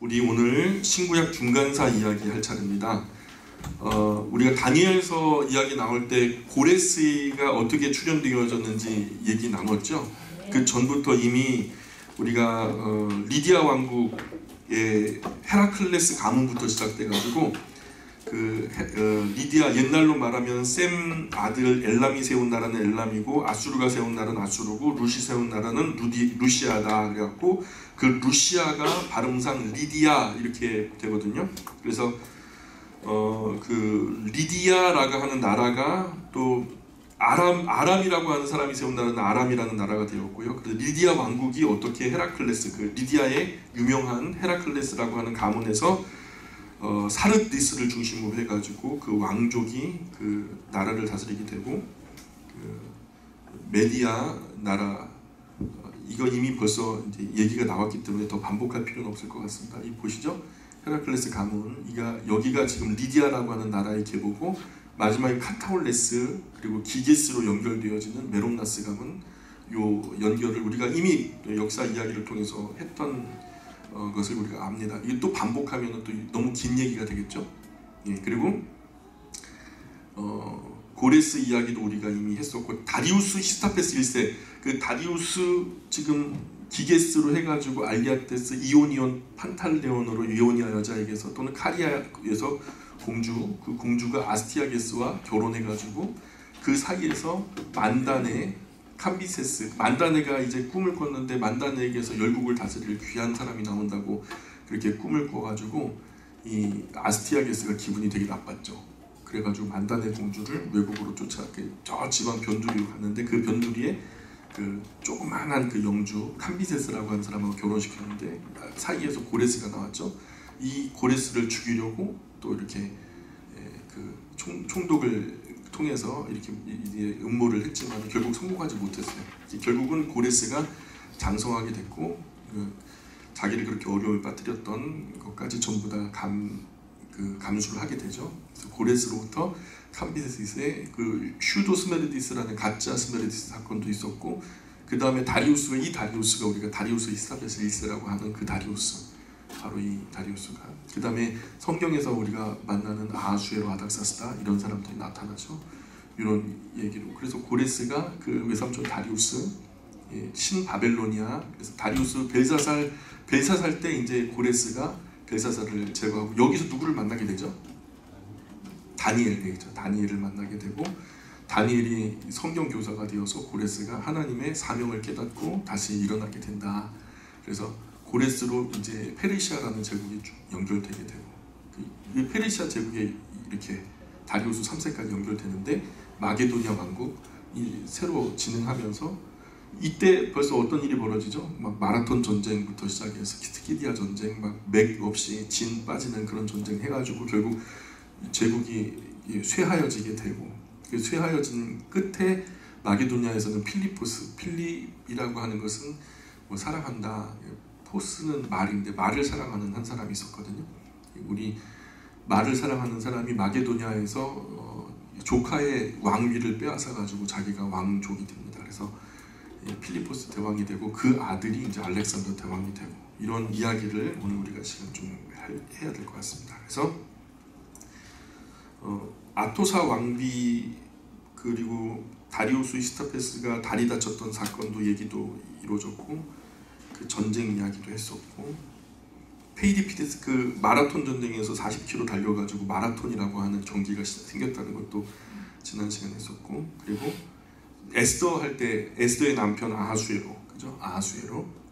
우리 오늘 신구약 중간사 이야기 할 차례입니다. 우리가 다니엘서 이야기 나올 때 고레스가 어떻게 출현되어졌는지 얘기 나눴죠. 그 전부터 이미 우리가 리디아 왕국의 헤라클레스 가문부터 시작돼가지고 리디아, 옛날로 말하면 셈 아들 엘람이 세운 나라는 엘람이고 아수르가 세운 나라는 아수르고 루시 세운 나라는 루시아다. 그래갖고 그 루시아가 발음상 리디아 이렇게 되거든요. 그래서 그 리디아라고 하는 나라가 또 아람이라고 하는 사람이 세운 나라는 아람이라는 나라가 되었고요. 그래서 리디아 왕국이 어떻게 헤라클레스, 그 리디아의 유명한 헤라클레스라고 하는 가문에서 사르디스를 중심으로 해가지고 그 왕족이 그 나라를 다스리게 되고 그 메디아 나라, 이거 이미 벌써 이제 얘기가 나왔기 때문에 더 반복할 필요는 없을 것 같습니다. 이 보시죠? 헤라클레스 가문, 여기가 지금 리디아라고 하는 나라의 계보고 마지막에 카타올레스 그리고 기게스로 연결되어지는 메롬나스 가문, 요 연결을 우리가 이미 역사 이야기를 통해서 했던 것을 우리가 압니다. 이게 또 반복하면 또 너무 긴 얘기가 되겠죠. 예, 그리고 고레스 이야기도 우리가 이미 했었고, 다리우스 히스타페스 1세, 그 다리우스 지금 기게스로 해가지고 알리아테스 이오니온 판탈레온으로 이오니아 여자에게서 또는 카리아에서 그 공주가 아스티아게스와 결혼해가지고 그 사이에서 만다네 캄비세스, 만다네가 이제 꿈을 꿨는데 만다네에게서 열국을 다스릴 귀한 사람이 나온다고 그렇게 꿈을 꿔가지고 이 아스티아게스가 기분이 되게 나빴죠. 그래가지고 만다네 공주를 외국으로 저 지방 변두리로 갔는데 그 변두리에 그 조그만한 그 영주 캄비세스라고 하는 사람하고 결혼시켰는데 사이에서 고레스가 나왔죠. 이 고레스를 죽이려고 또 이렇게 그 총독을 통해서 이렇게 음모를 했지만 결국 성공하지 못했어요. 결국은 고레스가 장성하게 됐고 자기를 그렇게 어려움에 빠뜨렸던 것까지 전부 다 감수를 하게 되죠. 그래서 고레스로부터 캄비세스의 그 슈도 스메르디스라는 가짜 스메르디스 사건도 있었고, 그 다음에 다리우스가 우리가 다리우스 히스타페스 1세라고 하는 그 다리우스, 바로 이 다리우스가, 그 다음에 성경에서 우리가 만나는 아하수에로 아닥사스다 이런 사람들이 나타나죠. 이런 얘기로. 그래서 고레스가 그 외삼촌 다리우스, 신바벨로니아, 그래서 다리우스 벨사살 때 이제 고레스가 벨사살을 제거하고 여기서 누구를 만나게 되죠? 다니엘을 만나게 되고, 다니엘이 성경 교사가 되어서 고레스가 하나님의 사명을 깨닫고 다시 일어나게 된다. 그래서 고레스로 이제 페르시아라는 제국이 쭉 연결되게 되고, 이 페르시아 제국에 이렇게 다리우스 3세까지 연결되는데 마게도니아 왕국이 새로 진흥하면서 이때 벌써 어떤 일이 벌어지죠? 막 마라톤 전쟁부터 시작해서 스키디아 전쟁, 막 맥 없이 진 빠지는 그런 전쟁 해가지고 결국 제국이 쇠하여지게 되고, 그 쇠하여진 끝에 마게도니아에서는 필립이라고 하는 것은 뭐 사랑한다, 포스는 말인데 말을 사랑하는 한 사람이 있었거든요. 우리 말을 사랑하는 사람이 마게도니아에서 조카의 왕위를 빼앗아가지고 자기가 왕족이 됩니다. 그래서 필리포스 대왕이 되고 그 아들이 이제 알렉산더 대왕이 되고, 이런 이야기를 오늘 우리가 지금 좀 해야 될 것 같습니다. 그래서 아토사 왕비 그리고 다리우스 히스타페스가 다리 다쳤던 사건도 얘기도 이루어졌고, 그 전쟁 이야기도 했었고, 페이디피데스 그 마라톤 전쟁에서 40km 달려가지고 마라톤이라고 하는 경기가 생겼다는 것도 지난 시간에 했었고, 그리고 에스더 할 때 에스더의 남편 아하수에로, 그죠?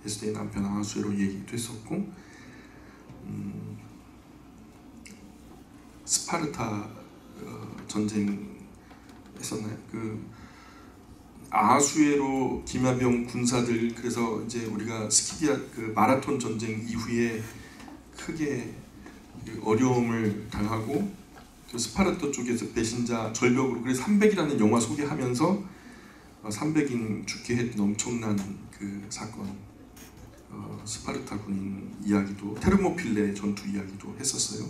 에스더의 남편 아하수에로 얘기도 했었고, 스파르타 전쟁 했었나요? 그 아하수에로 기마병 군사들, 그래서 이제 우리가 스키디아 그 마라톤 전쟁 이후에 크게 어려움을 당하고 그 스파르타 쪽에서 배신자 절벽으로, 그래서 300이라는 영화 소개하면서 300인 죽게 했던 엄청난 그 사건, 스파르타 군인 이야기도, 테르모필레 전투 이야기도 했었어요.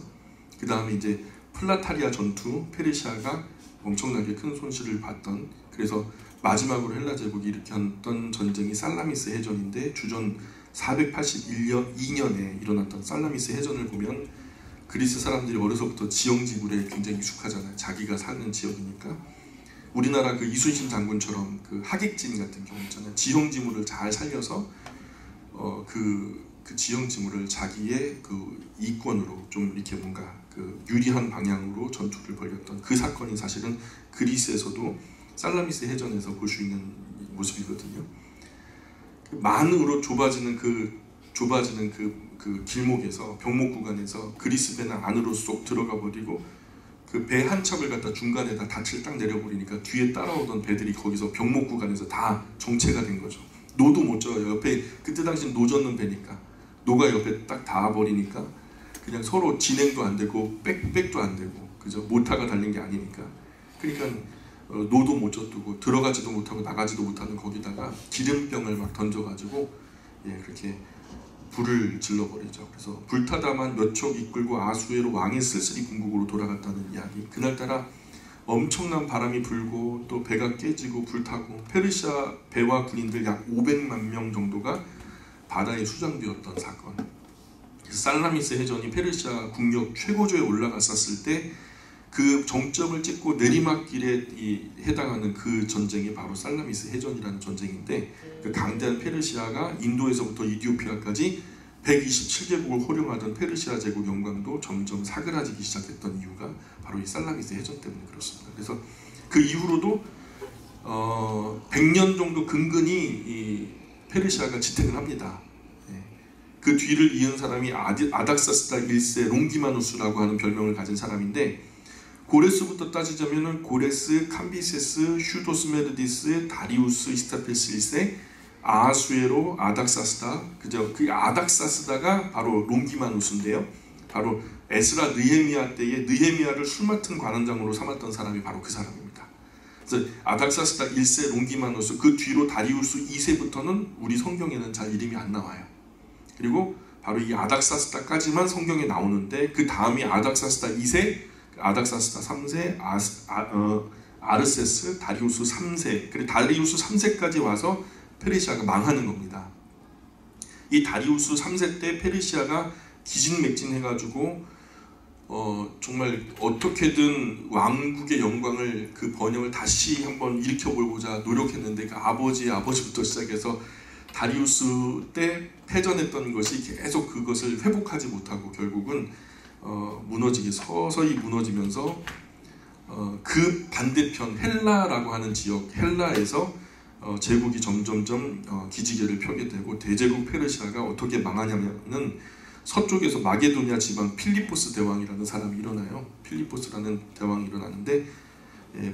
그 다음에 이제 플라타리아 전투, 페르시아가 엄청나게 큰 손실을 봤던, 그래서 마지막으로 헬라 제국이 일으켰던 전쟁이 살라미스 해전인데 주전 481년에 일어났던 살라미스 해전을 보면 그리스 사람들이 어려서부터 지형지물에 굉장히 익숙하잖아요. 자기가 사는 지역이니까. 우리나라 그 이순신 장군처럼 그 하객진 같은 경우 있잖아요. 지형지물을 잘 살려서 그 지형지물을 자기의 그 이권으로 좀 이렇게 뭔가 그 유리한 방향으로 전투를 벌였던 그 사건이 사실은 그리스에서도 살라미스 해전에서 볼 수 있는 모습이거든요. 만으로 좁아지는 그 길목에서 병목 구간에서 그리스 배는 안으로 쏙 들어가 버리고 그 배 한 척을 갖다 중간에다 닻을 딱 내려버리니까 뒤에 따라오던 배들이 거기서 병목 구간에서 다 정체가 된 거죠. 노도 못 져요. 옆에 그때 당시 노 젓는 배니까 노가 옆에 딱 닿아버리니까 그냥 서로 진행도 안 되고 백도 안 되고 그죠? 모타가 달린 게 아니니까. 그러니까 노도 못 젓두고 들어가지도 못하고 나가지도 못하는 거기다가 기름병을 막 던져가지고 그렇게 불을 질러버리죠. 그래서 불타다만 몇 척 이끌고 아수에로 왕의 쓸쓸히 궁국으로 돌아갔다는 이야기. 그날따라 엄청난 바람이 불고 또 배가 깨지고 불타고 페르시아 배와 군인들 약 500만 명 정도가 바다에 수장되었던 사건. 그래서 살라미스 해전이 페르시아 국력 최고조에 올라갔었을 때 그 정점을 찍고 내리막길에 해당하는 그 전쟁이 바로 살라미스 해전이라는 전쟁인데 그 강대한 페르시아가 인도에서부터 이디오피아까지 127개국을 호령하던 페르시아 제국 영광도 점점 사그라지기 시작했던 이유가 바로 이 살라미스 해전 때문에 그렇습니다. 그래서 그 이후로도 100년 정도 근근히 이 페르시아가 지탱을 합니다. 그 뒤를 이은 사람이 아닥사스다 1세 롱기마누스라고 하는 별명을 가진 사람인데 고레스부터 따지자면은 고레스, 캄비세스, 휴도스메르디스, 다리우스, 히스타페스 1세, 아하수에로, 아닥사스다. 그죠? 그 아닥사스다가 바로 롱기마누스인데요. 바로 에스라 느헤미야 때에 느헤미야를 술 맡은 관원장으로 삼았던 사람이 바로 그 사람입니다. 그래서 아닥사스다 1세 롱기마누스, 그 뒤로 다리우스 2세부터는 우리 성경에는 잘 이름이 안 나와요. 그리고 바로 이 아닥사스다까지만 성경에 나오는데 그 다음이 아닥사스다 2세, 아닥사스다 3세, 아르세스, 다리우스 3세. 그리고 다리우스 3세까지 와서 페르시아가 망하는 겁니다. 이 다리우스 3세 때 페르시아가 기진맥진해가지고 정말 어떻게든 왕국의 영광을 그 번영을 다시 한번 일으켜보고자 노력했는데 그 아버지의 아버지부터 시작해서 다리우스 때 패전했던 것이 계속 그것을 회복하지 못하고 결국은 무너지게 서서히 무너지면서 그 반대편 헬라라고 하는 지역 헬라에서 제국이 점점점 기지개를 펴게 되고 대제국 페르시아가 어떻게 망하냐면은 서쪽에서 마게도니아 지방 필리포스 대왕이라는 사람이 일어나요. 필리포스라는 대왕이 일어나는데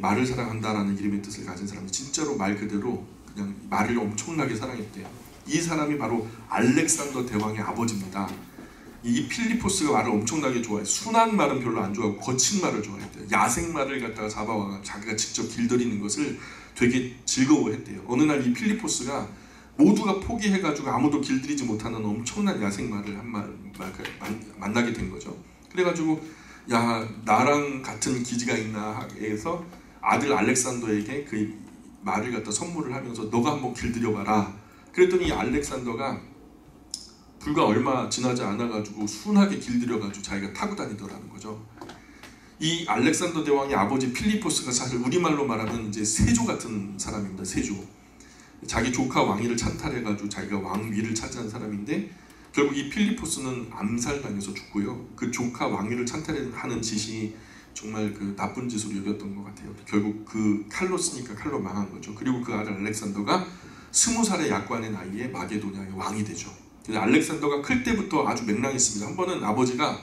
말을 사랑한다라는 이름의 뜻을 가진 사람이 진짜로 말 그대로 그냥 말을 엄청나게 사랑했대요. 이 사람이 바로 알렉산더 대왕의 아버지입니다. 이 필리포스가 말을 엄청나게 좋아해요. 순한 말은 별로 안 좋아하고 거친 말을 좋아했대요. 야생 말을 갖다가 잡아와 자기가 직접 길들이는 것을 되게 즐거워했대요. 어느 날 이 필리포스가 모두가 포기해가지고 아무도 길들이지 못하는 엄청난 야생 말을 만나게 된 거죠. 그래가지고 야 나랑 같은 기지가 있나 해서 아들 알렉산더에게 그 말을 갖다 선물을 하면서 너가 한번 길들여봐라. 그랬더니 이 알렉산더가 불과 얼마 지나지 않아가지고 순하게 길들여가지고 자기가 타고 다니더라는 거죠. 이 알렉산더 대왕의 아버지 필리포스가 사실 우리말로 말하면 이제 세조 같은 사람입니다. 세조. 자기 조카 왕위를 찬탈해가지고 자기가 왕위를 차지한 사람인데 결국 이 필리포스는 암살당해서 죽고요. 그 조카 왕위를 찬탈하는 짓이 정말 그 나쁜 짓으로 여겼던 것 같아요. 결국 그 칼로 쓰니까 칼로 망한 거죠. 그리고 그 아들 알렉산더가 20살의 약관의 나이에 마게도니아의 왕이 되죠. 알렉산더가 클 때부터 아주 맹랑했습니다. 한 번은 아버지가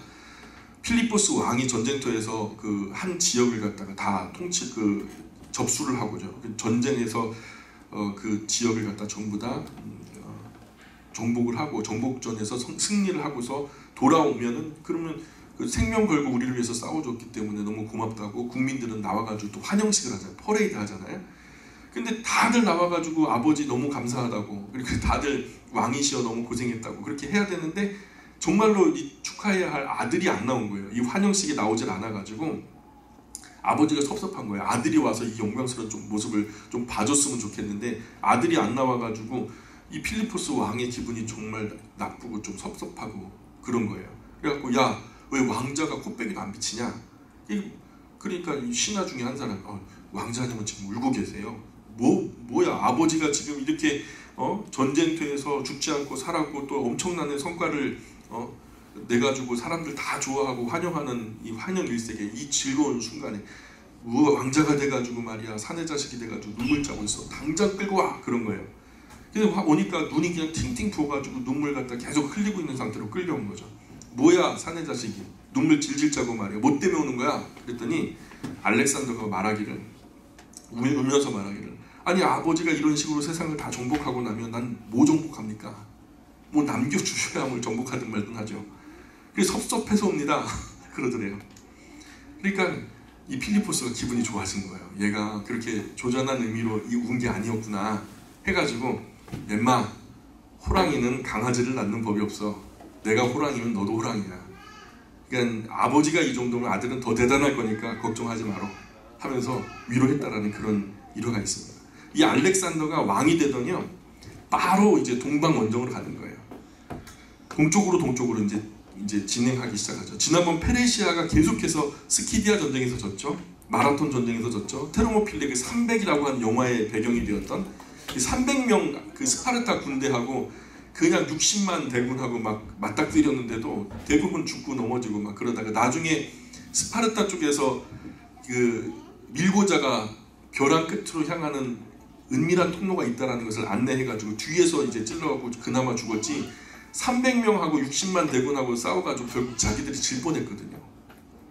필리포스 왕이 전쟁터에서 그 한 지역을 갖다가 다 접수를 하고죠. 전쟁에서 그 지역을 갖다 전부 다 정복을 하고 정복전에서 승리를 하고서 돌아오면은 그러면 그 생명 걸고 우리를 위해서 싸워줬기 때문에 너무 고맙다고 국민들은 나와가지고 또 환영식을 하잖아요. 퍼레이드 하잖아요. 근데 다들 나와가지고 아버지 너무 감사하다고 그리고 다들 왕이시여 너무 고생했다고 그렇게 해야 되는데 정말로 이 축하해야 할 아들이 안 나온 거예요. 이 환영식에 나오질 않아가지고 아버지가 섭섭한 거예요. 아들이 와서 이 영광스러운 모습을 좀 봐줬으면 좋겠는데 아들이 안 나와가지고 이 필리포스 왕의 기분이 정말 나쁘고 좀 섭섭하고 그런 거예요. 그래갖고 야, 왜 왕자가 코빼기도 안 비치냐? 그러니까 이 신하 중에 한 사람, 왕자님은 지금 울고 계세요. 뭐야, 아버지가 지금 이렇게 전쟁터에서 죽지 않고 살았고 또 엄청난 성과를 내가지고 사람들 다 좋아하고 환영하는 이 환영 일색에 이 즐거운 순간에 왕자가 돼가지고 말이야, 사내 자식이 돼가지고 눈물 짜고 있어. 당장 끌고 와, 그런 거예요. 그래서 오니까 눈이 그냥 팅팅 부어가지고 눈물 갖다 계속 흘리고 있는 상태로 끌려온 거죠. 뭐야, 사내 자식이 눈물 질질 짜고 말이야, 뭐 때문에 오는 거야? 그랬더니 알렉산더가 말하기를, 울면서 말하기를, 아니 아버지가 이런 식으로 세상을 다 정복하고 나면 난 뭐 정복합니까? 뭐 남겨주셔야 뭘 정복하든 말든 하죠. 그래서 섭섭해서 옵니다. 그러더래요. 그러니까 이 필리포스가 기분이 좋아진 거예요. 얘가 그렇게 조전한 의미로 운 게 아니었구나 해가지고, 엠마, 호랑이는 강아지를 낳는 법이 없어. 내가 호랑이면 너도 호랑이야. 그러니까 아버지가 이 정도면 아들은 더 대단할 거니까 걱정하지 마라 하면서 위로했다라는 그런 일화가 있습니다. 이 알렉산더가 왕이 되더니요, 바로 이제 동방 원정으로 가는 거예요. 동쪽으로 이제 진행하기 시작하죠. 지난번 페르시아가 계속해서 스키디아 전쟁에서 졌죠. 마라톤 전쟁에서 졌죠. 테르모필레 그 300이라고 하는 영화의 배경이 되었던 300명 그 스파르타 군대하고 그냥 60만 대군하고 막 맞닥뜨렸는데도 대부분 죽고 넘어지고 막 그러다가 나중에 스파르타 쪽에서 그 밀고자가 벼랑 끝으로 향하는 은밀한 통로가 있다라는 것을 안내해가지고 뒤에서 이제 찔러가고 그나마 죽었지, 300명하고 60만 대군하고 싸워가지고 결국 자기들이 질 뻔했거든요.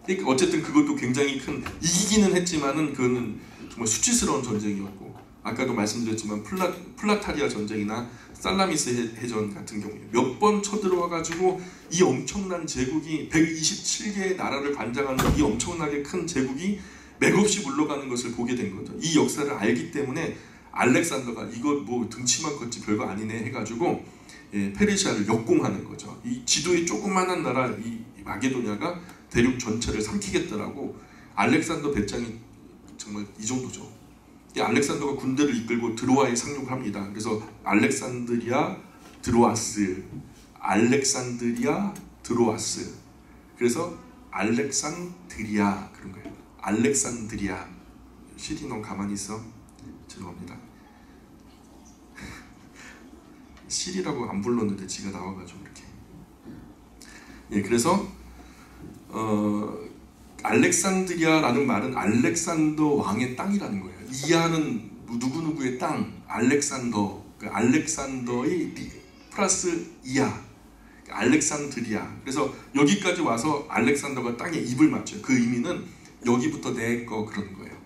그러니까 어쨌든 그것도 굉장히 큰, 이기기는 했지만은 그거는 정말 수치스러운 전쟁이었고, 아까도 말씀드렸지만 플라타리아 전쟁이나 살라미스 해전 같은 경우에 몇 번 쳐들어와가지고 이 엄청난 제국이 127개의 나라를 관장하는 이 엄청나게 큰 제국이 맥없이 물러가는 것을 보게 된 거죠. 이 역사를 알기 때문에 알렉산더가 이거 뭐 등치만 컸지 별거 아니네 해가지고 페르시아를 역공하는 거죠. 이 지도에 조그만한 나라 이 마게도냐가 대륙 전체를 삼키겠다라고 알렉산더 배짱이 정말 이 정도죠. 이 알렉산더가 군대를 이끌고 드로아에 상륙을 합니다. 그래서 알렉산드리아 드로아스, 알렉산드리아 드로아스, 그래서 알렉산드리아 그런 거예요. 알렉산드리아. 시리 너 가만히 있어. 죄송합니다. 시리라고 안 불렀는데 지가 나와가지고 이렇게. 예, 그래서 알렉산드리아라는 말은 알렉산더 왕의 땅이라는 거예요. 이하는 누구누구의 땅, 알렉산더, 알렉산더의 플러스 이하, 알렉산드리아. 그래서 여기까지 와서 알렉산더가 땅에 입을 맞춰요. 그 의미는 여기부터 내 거 그런 거예요.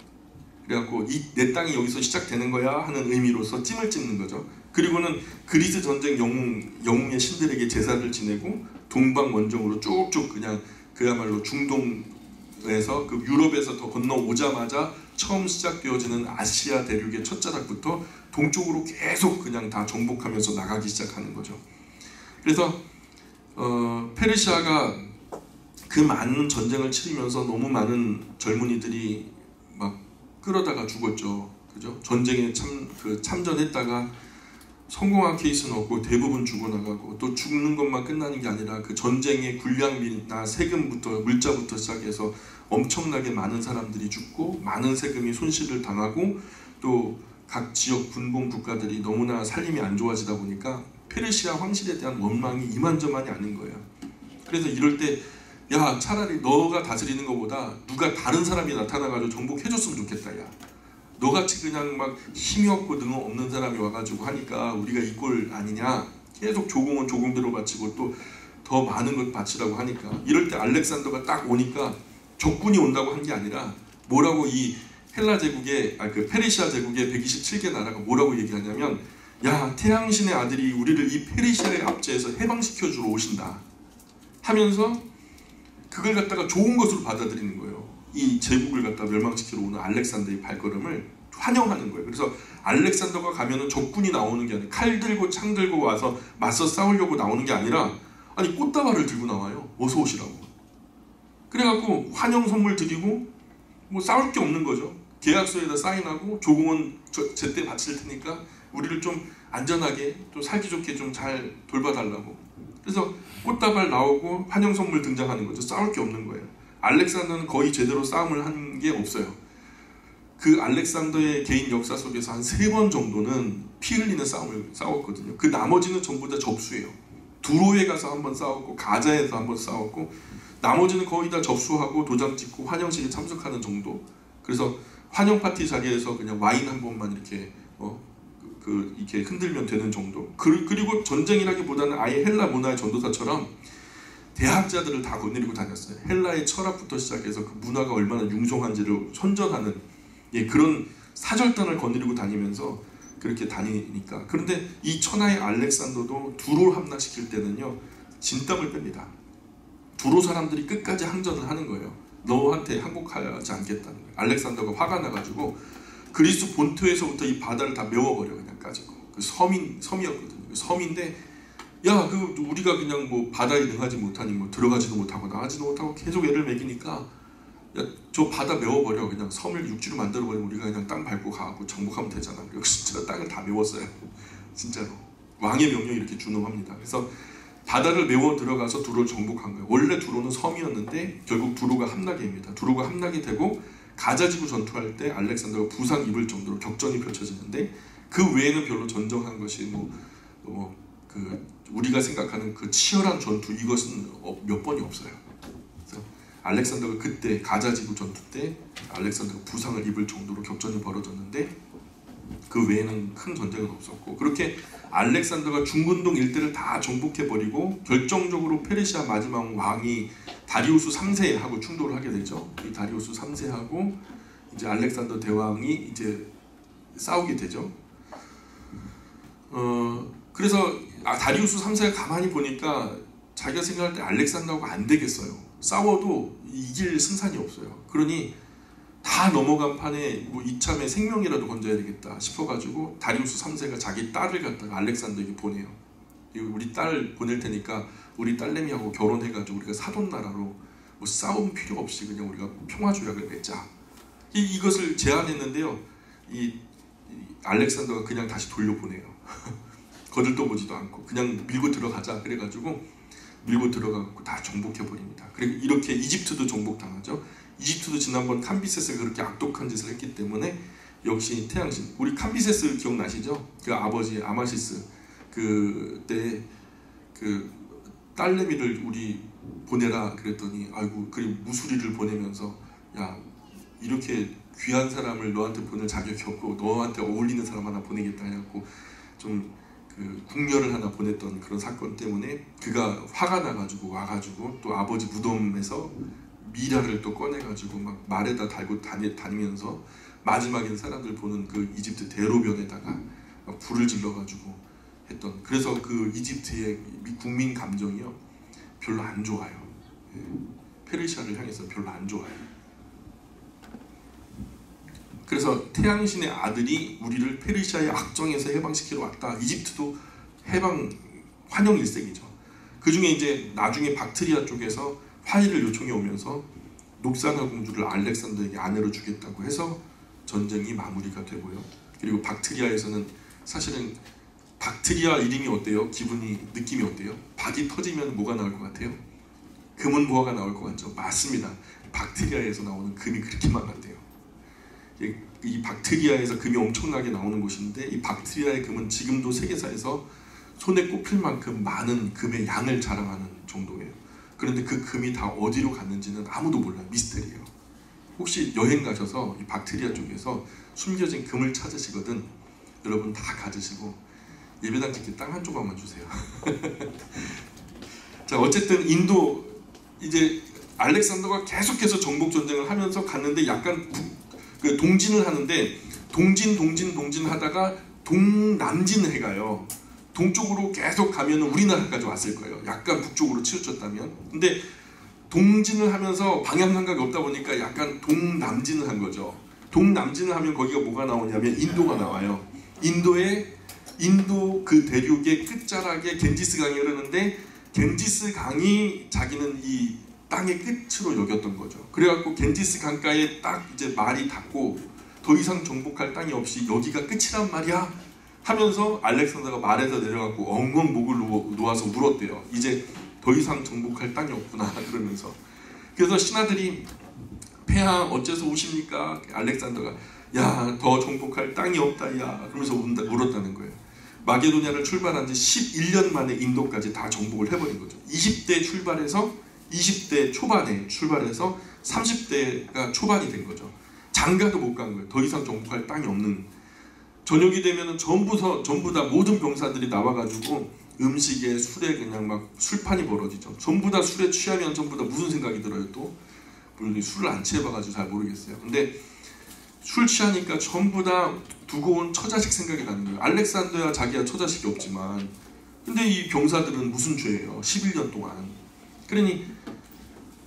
그래갖고 내 땅이 여기서 시작되는 거야 하는 의미로서 찜을 찍는 거죠. 그리고는 그리스 전쟁 영웅의 신들에게 제사를 지내고 동방 원정으로 쭉쭉 그냥 그야말로 중동에서 그 유럽에서 더 건너오자마자 처음 시작되어지는 아시아 대륙의 첫 자락부터 동쪽으로 계속 그냥 다 정복하면서 나가기 시작하는 거죠. 그래서 페르시아가 그 많은 전쟁을 치르면서 너무 많은 젊은이들이 막 끌어다가 죽었죠. 그죠? 전쟁에 참전했다가 성공한 케이스는 없고 대부분 죽어나가고, 또 죽는 것만 끝나는 게 아니라 그 전쟁의 군량비나 세금부터 물자부터 시작해서 엄청나게 많은 사람들이 죽고 많은 세금이 손실을 당하고, 또 각 지역 분봉 국가들이 너무나 살림이 안 좋아지다 보니까 페르시아 황실에 대한 원망이 이만저만이 아닌 거예요. 그래서 이럴 때 야, 차라리 너가 다스리는 것보다 누가 다른 사람이 나타나가지고 정복해줬으면 좋겠다. 야, 너같이 그냥 막 힘이 없고 능 없는 사람이 와가지고 하니까 우리가 이 꼴 아니냐. 계속 조공은 조공대로 바치고 또 더 많은 것 바치라고 하니까, 이럴 때 알렉산더가 딱 오니까 적군이 온다고 한 게 아니라 뭐라고 이 헬라 제국의 그 페르시아 제국의 127개 나라가 뭐라고 얘기하냐면, 야, 태양신의 아들이 우리를 이 페르시아의 압제에서 해방시켜 주러 오신다 하면서 그걸 갖다가 좋은 것으로 받아들이는 거예요. 이 제국을 갖다 멸망시키러 오는 알렉산더의 발걸음을 환영하는 거예요. 그래서 알렉산더가 가면은 적군이 나오는 게 아니라 칼 들고 창 들고 와서 맞서 싸우려고 나오는 게 아니라, 아니 꽃다발을 들고 나와요. 어서 오시라고. 그래갖고 환영 선물 드리고 뭐 싸울 게 없는 거죠. 계약서에다 사인하고 조공은 제때 바칠 테니까 우리를 좀 안전하게 또 살기 좋게 좀 잘 돌봐달라고. 그래서 꽃다발 나오고 환영 선물 등장하는 거죠. 싸울 게 없는 거예요. 알렉산더는 거의 제대로 싸움을 한 게 없어요. 그 알렉산더의 개인 역사 속에서 한 3번 정도는 피 흘리는 싸움을 싸웠거든요. 그 나머지는 전부 다 접수예요. 두로에 가서 한번 싸웠고 가자에서 한번 싸웠고 나머지는 거의 다 접수하고 도장 찍고 환영식에 참석하는 정도. 그래서 환영 파티 자리에서 그냥 와인 한 번만 이렇게 이렇게 흔들면 되는 정도. 그리고 전쟁이라기보다는 아예 헬라 문화의 전도사처럼 대학자들을 다 거느리고 다녔어요. 헬라의 철학부터 시작해서 그 문화가 얼마나 융성한지를 선전하는 그런 사절단을 거느리고 다니면서 그렇게 다니니까. 그런데 이 천하의 알렉산더도 두로를 함락시킬 때는요 진땀을 뺍니다. 두로 사람들이 끝까지 항전을 하는 거예요. 너한테 항복하지 않겠다는 거예요. 알렉산더가 화가 나가지고 그리스 본토에서부터 이 바다를 다 메워버려 그냥 가지고. 그 섬이었거든요. 그 섬인데 야, 우리가 그냥 뭐 바다에 능하지 못하니 뭐 들어가지도 못하고 나가지도 못하고 계속 애를 먹이니까 야, 저 바다 메워버려. 그냥 섬을 육지로 만들어버리면 우리가 그냥 땅 밟고 가고 정복하면 되잖아. 그리고 진짜 땅을 다 메웠어요. 진짜로. 왕의 명령이 이렇게 준엄합니다. 그래서 바다를 메워 들어가서 두로를 정복한 거예요. 원래 두로는 섬이었는데 결국 두로가 함락이 됩니다. 두로가 함락이 되고 가자지구 전투할 때 알렉산더가 부상 입을 정도로 격전이 펼쳐지는데 그 외에는 별로 전정한 것이 우리가 생각하는 그 치열한 전투 이것은 몇 번이 없어요. 그래서 알렉산더가 그때 가자지구 전투 때 알렉산더가 부상을 입을 정도로 격전이 벌어졌는데 그 외에는 큰 전쟁은 없었고, 그렇게 알렉산더가 중근동 일대를 다 정복해버리고 결정적으로 페르시아 마지막 왕이 다리우스 3세하고 충돌을 하게 되죠. 이 다리우스 3세하고 이제 알렉산더 대왕이 이제 싸우게 되죠. 그래서 다리우스 3세가 가만히 보니까 자기가 생각할 때 알렉산더하고 안 되겠어요. 싸워도 이길 승산이 없어요. 그러니 다 넘어간 판에 뭐 이참에 생명이라도 건져야 되겠다 싶어가지고 다리우스 3세가 자기 딸을 갖다가 알렉산더에게 보내요. 우리 딸 보낼 테니까 우리 딸내미하고 결혼해가지고 우리가 사돈나라로 뭐 싸움 필요 없이 그냥 우리가 평화조약을 맺자. 이것을 제안했는데요. 이 알렉산더가 그냥 다시 돌려보내요. 거들떠보지도 않고 그냥 밀고 들어가자 그래가지고 밀고 들어가고 다 정복해버립니다. 그리고 이렇게 이집트도 정복당하죠. 이집트도 지난번 캄비세스가 그렇게 악독한 짓을 했기 때문에 역시 태양신, 우리 캄비세스 기억나시죠? 그 아버지 아마시스 그때 그 딸내미를 우리 보내라 그랬더니 아이고 그리고 무수리를 보내면서 야 이렇게 귀한 사람을 너한테 보낼 자격이 없고 너한테 어울리는 사람 하나 보내겠다 해갖고 좀 그 궁녀를 하나 보냈던 그런 사건 때문에 그가 화가 나가지고 와가지고 또 아버지 무덤에서 미라를 또 꺼내가지고 막 말에다 달고 다니면서 마지막엔 사람들 보는 그 이집트 대로변에다가 막 불을 질러가지고 했던, 그래서 그 이집트의 국민 감정이요 별로 안 좋아요. 페르시아를 향해서 별로 안 좋아요. 그래서 태양신의 아들이 우리를 페르시아의 악정에서 해방시키러 왔다. 이집트도 환영 일색이죠. 그 중에 이제 나중에 박트리아 쪽에서 화해를 요청해 오면서 녹사나 공주를 알렉산더에게 아내로 주겠다고 해서 전쟁이 마무리가 되고요. 그리고 박트리아에서는 사실은 박트리아 이름이 어때요? 느낌이 어때요? 박이 터지면 뭐가 나올 것 같아요? 금은 보화가 나올 것 같죠? 맞습니다. 박트리아에서 나오는 금이 그렇게 많았대요. 이 박트리아에서 금이 엄청나게 나오는 곳인데 이 박트리아의 금은 지금도 세계사에서 손에 꼽힐 만큼 많은 금의 양을 자랑하는 정도예요. 그런데 그 금이 다 어디로 갔는지는 아무도 몰라요. 미스터리예요. 혹시 여행 가셔서 이 박트리아 쪽에서 숨겨진 금을 찾으시거든 여러분 다 가지시고 예배당 짓기 땅 한 조각만 주세요. 자, 어쨌든 인도 이제 알렉산더가 계속해서 정복 전쟁을 하면서 갔는데 약간 동진을 하는데 동진 하다가 동남진을 해가요. 동쪽으로 계속 가면 우리나라까지 왔을 거예요. 약간 북쪽으로 치우쳤다면. 근데 동진을 하면서 방향 감각이 없다 보니까 약간 동남진을 한 거죠. 동남진을 하면 거기가 뭐가 나오냐면 인도가 나와요. 인도 그 대륙의 끝자락에 겐지스 강이 흐르는데 겐지스 강이 자기는 이 땅의 끝으로 여겼던 거죠. 그래갖고 겐지스 강가에 딱 이제 말이 닿고 더 이상 정복할 땅이 없이 여기가 끝이란 말이야 하면서 알렉산더가 말에서 내려갖고 엉엉 목을 놓아서 울었대요. 이제 더 이상 정복할 땅이 없구나 그러면서. 그래서 신하들이 폐하 어째서 우십니까? 알렉산더가 야, 더 정복할 땅이 없다 야 그러면서 울었다는 거예요. 마게도냐를 출발한 지 11년 만에 인도까지 다 정복을 해버린 거죠. 20대 출발해서 20대 초반에 출발해서 30대가 초반이 된 거죠. 장가도 못 간 거예요. 더 이상 정복할 땅이 없는. 저녁이 되면은 전부 다 모든 병사들이 나와가지고 음식에 술에 그냥 막 술판이 벌어지죠. 전부 다 술에 취하면 전부 다 무슨 생각이 들어요 또? 물론 술을 안 취해봐가지고 잘 모르겠어요. 근데 술 취하니까 전부 다 두고 온 처자식 생각이 나는 거예요. 알렉산더야 자기야 처자식이 없지만 근데 이 병사들은 무슨 죄예요? 11년 동안. 그러니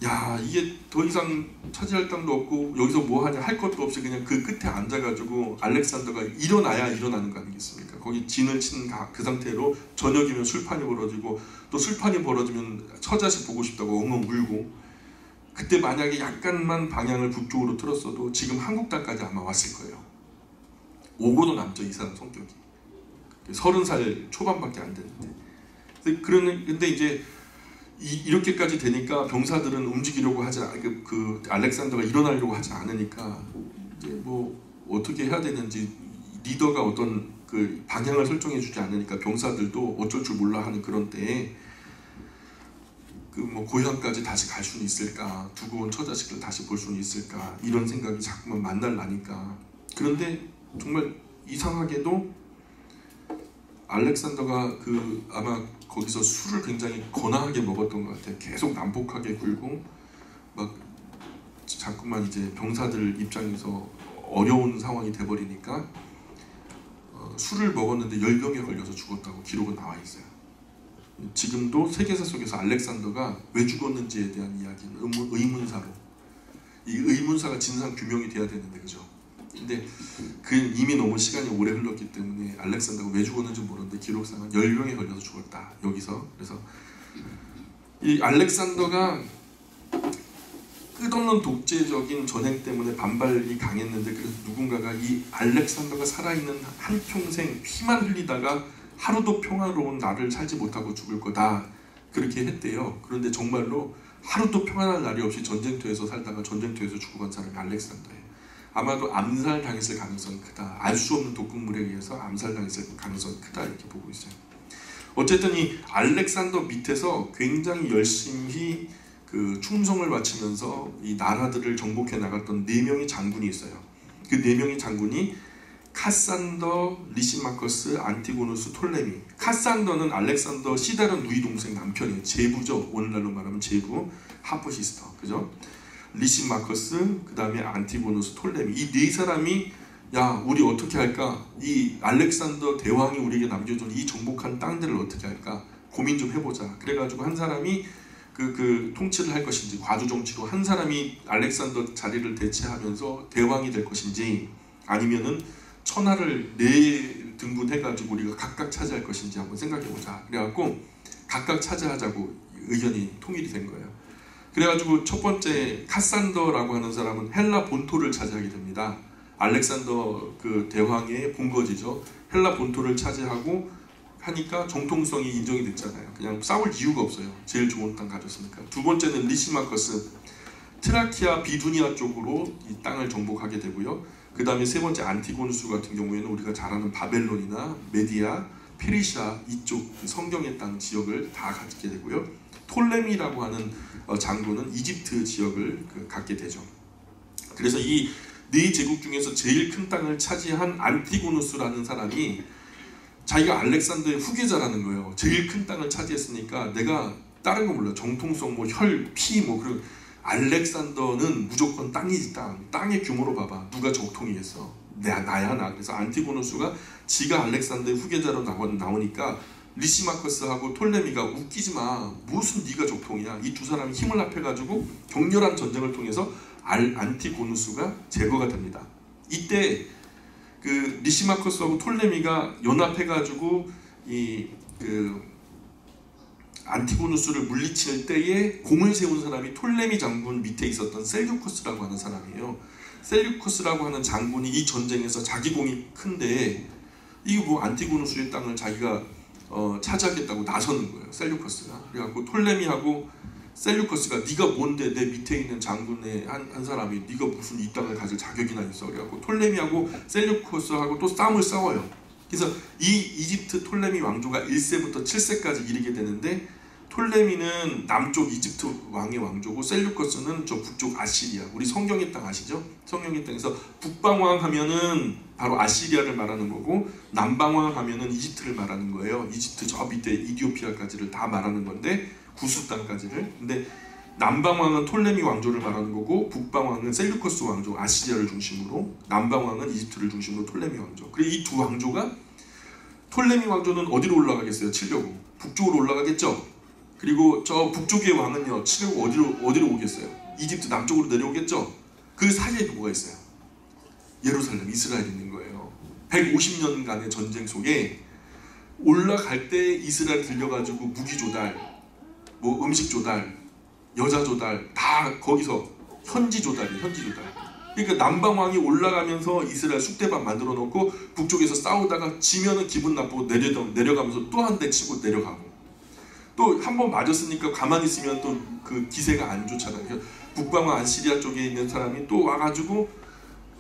야 이게 더 이상 차지할 땅도 없고 여기서 뭐 하냐 할 것도 없이 그냥 그 끝에 앉아가지고 알렉산더가 일어나야 일어나는 거 아니겠습니까? 거기 진을 친 그 상태로 저녁이면 술판이 벌어지고 또 술판이 벌어지면 처자식 보고 싶다고 엉엉 울고 그때 만약에 약간만 방향을 북쪽으로 틀었어도 지금 한국 땅까지 아마 왔을 거예요. 오고도 남죠 이 사람 성격이. 30살 초반밖에 안 됐는데. 근데 이제 이렇게까지 되니까 병사들은 움직이려고 하지 그 알렉산더가 일어나려고 하지 않으니까 이제 뭐 어떻게 해야 되는지 리더가 어떤 그 방향을 설정해 주지 않으니까 병사들도 어쩔 줄 몰라 하는 그런 때에 그 뭐 고향까지 다시 갈 수는 있을까, 두고 온 처자식을 다시 볼 수는 있을까 이런 생각이 자꾸만 만날라니까. 그런데 정말 이상하게도 알렉산더가 그 아마 거기서 술을 굉장히 거나하게 먹었던 것 같아요. 계속 난폭하게 굴고 막 자꾸만 이제 병사들 입장에서 어려운 상황이 돼버리니까 술을 먹었는데 열병에 걸려서 죽었다고 기록은 나와 있어요. 지금도 세계사 속에서 알렉산더가 왜 죽었는지에 대한 이야기는 의문사로, 이 의문사가 진상 규명이 돼야 되는데 그죠? 근데 그 이미 너무 시간이 오래 흘렀기 때문에 알렉산더가 왜 죽었는지 모르는데 기록상은 열병에 걸려서 죽었다 여기서. 그래서 이 알렉산더가 끝없는 독재적인 전행 때문에 반발이 강했는데 그래서 누군가가 이 알렉산더가 살아있는 한평생 피만 흘리다가 하루도 평화로운 날을 살지 못하고 죽을 거다 그렇게 했대요. 그런데 정말로 하루도 평안한 날이 없이 전쟁터에서 살다가 전쟁터에서 죽어간 사람이 알렉산더예요. 아마도 암살당했을 가능성이 크다. 알 수 없는 독극물에 의해서 암살당했을 가능성이 크다 이렇게 보고 있어요. 어쨌든 이 알렉산더 밑에서 굉장히 열심히 그 충성을 바치면서 이 나라들을 정복해 나갔던 4명의 장군이 있어요. 그 4명의 장군이 카산더, 리시마커스, 안티고누스, 톨레미. 카산더는 알렉산더 시다른 누이 동생 남편이에요. 제부죠. 오늘날로 말하면 제부, 하프시스터, 그죠? 리시마커스, 그 다음에 안티고누스, 톨레미. 이 4사람이 야 우리 어떻게 할까? 이 알렉산더 대왕이 우리에게 남겨준 이 정복한 땅들을 어떻게 할까? 고민 좀 해보자. 그래가지고 한 사람이 그 통치를 할 것인지 과주 정치로 한 사람이 알렉산더 자리를 대체하면서 대왕이 될 것인지 아니면은 천하를 4등분 해가지고 우리가 각각 차지할 것인지 한번 생각해보자. 그래갖고 각각 차지하자고 의견이 통일이 된 거예요. 그래가지고 첫 번째 카산더라고 하는 사람은 헬라 본토를 차지하게 됩니다. 알렉산더 그 대왕의 본거지죠. 헬라 본토를 차지하고 하니까 정통성이 인정이 됐잖아요. 그냥 싸울 이유가 없어요. 제일 좋은 땅 가졌으니까. 두 번째는 리시마커스, 트라키아 비두니아 쪽으로 이 땅을 정복하게 되고요. 그 다음에 세 번째 안티고누스 같은 경우에는 우리가 잘 아는 바벨론이나 메디아, 페르시아 이쪽 성경의 땅 지역을 다 갖게 되고요. 톨레미라고 하는 장군은 이집트 지역을 갖게 되죠. 그래서 이 4제국 중에서 제일 큰 땅을 차지한 안티고누스라는 사람이 자기가 알렉산더의 후계자라는 거예요. 제일 큰 땅을 차지했으니까 내가 다른 거 몰라. 정통성, 뭐 혈, 피, 뭐 그런 알렉산더는 무조건 땅이지 땅. 땅의 규모로 봐봐. 누가 적통이겠어? 나야 나. 그래서 안티고누스가 지가 알렉산더의 후계자로 나오니까 리시마커스하고 톨레미가 웃기지 마. 무슨 네가 적통이야. 이 두 사람이 힘을 합해가지고 격렬한 전쟁을 통해서 안티고누스가 제거가 됩니다. 이때 그 리시마커스하고 톨레미가 연합해가지고 안티고누스를 물리칠 때에 공을 세운 사람이 톨레미 장군 밑에 있었던 셀류커스라고 하는 사람이에요. 셀류커스라고 하는 장군이 이 전쟁에서 자기 공이 큰데 이게 뭐 안티고누스의 땅을 자기가 차지하겠다고 나서는 거예요. 셀류커스가. 그래갖고 톨레미하고 셀류커스가 네가 뭔데 내 밑에 있는 장군의 한 사람이 네가 무슨 이 땅을 가질 자격이나 있어. 그래갖고 톨레미하고 셀류커스하고 또 싸움을 싸워요. 그래서 이 이집트 톨레미 왕조가 1세부터 7세까지 이르게 되는데, 톨레미는 남쪽 이집트 왕의 왕조고 셀류커스는 저 북쪽 아시리아, 우리 성경의 땅 아시죠? 성경의 땅에서 북방왕 하면은 바로 아시리아를 말하는 거고, 남방왕 하면은 이집트를 말하는 거예요. 이집트 저 밑에 이디오피아까지를 다 말하는 건데, 구스 땅까지를. 근데 남방왕은 톨레미 왕조를 말하는 거고, 북방왕은 셀류커스 왕조 아시리아를 중심으로, 남방왕은 이집트를 중심으로 톨레미 왕조. 그리고 이 두 왕조가, 톨레미 왕조는 어디로 올라가겠어요? 치려고 북쪽으로 올라가겠죠. 그리고 저 북쪽의 왕은요, 치려고 어디로 오겠어요? 이집트 남쪽으로 내려오겠죠. 그 사이에 누가 있어요? 예루살렘, 이스라엘이 있는 거예요. 150년간의 전쟁 속에 올라갈 때 이스라엘 들려가지고 무기 조달, 뭐 음식 조달, 여자 조달 다 거기서 현지 조달이에요. 현지 조달. 그러니까 남방왕이 올라가면서 이스라엘 쑥대밭 만들어 놓고 북쪽에서 싸우다가 지면은 기분 나쁘고 내려가면서 또 한 대 치고 내려가고, 또 한 번 맞았으니까 가만히 있으면 또 그 기세가 안 좋잖아요. 북방왕 아시리아 쪽에 있는 사람이 또 와가지고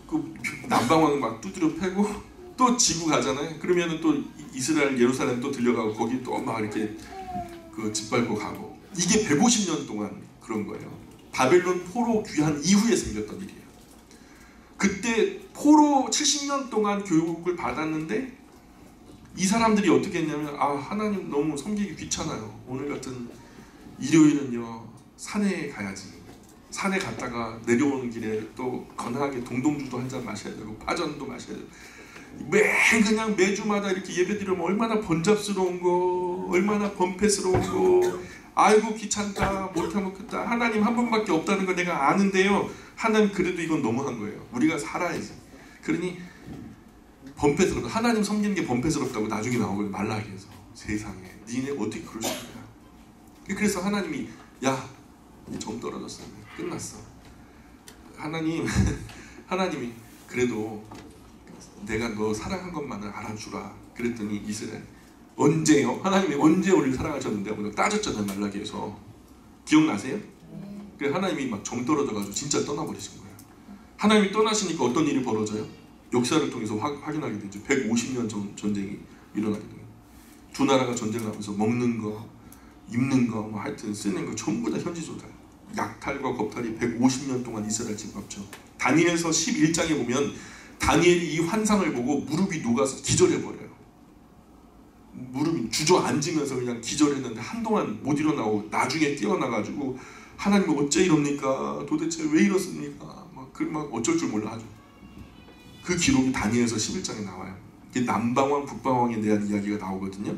그 남방왕 막 두드려 패고 또 지고 가잖아요. 그러면은 또 이스라엘 예루살렘 또 들려가고 거기 또 막 이렇게 그 짓밟고 가고. 이게 150년 동안 그런 거예요. 바벨론 포로 귀환 이후에 생겼던 일이에요. 그때 포로 70년 동안 교육을 받았는데, 이 사람들이 어떻게 했냐면, 하나님 너무 섬기기 귀찮아요. 오늘 같은 일요일은요 산에 가야지. 산에 갔다가 내려오는 길에 또 건강하게 동동주도 한 잔 마셔야 되고 파전도 마셔야 되고, 그냥 매주마다 이렇게 예배드리면 얼마나 번잡스러운 거, 얼마나 번패스러운 거. 아이고 귀찮다, 못해먹겠다. 하나님 한 분밖에 없다는 거 내가 아는데요, 하나님 그래도 이건 너무한 거예요. 우리가 살아야지. 그러니 번패스럽다, 하나님 섬기는 게 번패스럽다고 나중에 나오거든요. 말라기에서. 세상에 니네 어떻게 그럴 수 있냐. 그래서 하나님이 정 떨어졌어, 끝났어. 하나님이 그래도 내가 너 사랑한 것만을 알아주라 그랬더니, 이스라엘 언제요? 하나님이 언제 우리를 사랑하셨는데 하고 따졌잖아요. 말라기에서. 기억나세요? 그래서 하나님이 막 정 떨어져가지고 진짜 떠나버리신 거예요. 하나님이 떠나시니까 어떤 일이 벌어져요? 역사를 통해서 확인하게 되죠. 150년 전쟁이 일어나게 돼요. 두 나라가 전쟁하면서 먹는 거, 입는 거, 뭐 하여튼 쓰는 거 전부 다 현지 조달. 약탈과 겁탈이 150년 동안 이스라엘 짓밟죠. 다니엘서 11장에 보면 다니엘이 이 환상을 보고 무릎이 녹아서 기절해버려요. 무릎이 주저앉으면서 그냥 기절했는데 한동안 못 일어나고 나중에 뛰어나가지고, 하나님 어째 이럽니까? 도대체 왜 이렇습니까? 막 어쩔 줄 몰라 하죠. 그 기록이 다니엘서 11장에 나와요. 이게 남방왕 북방왕에 대한 이야기가 나오거든요.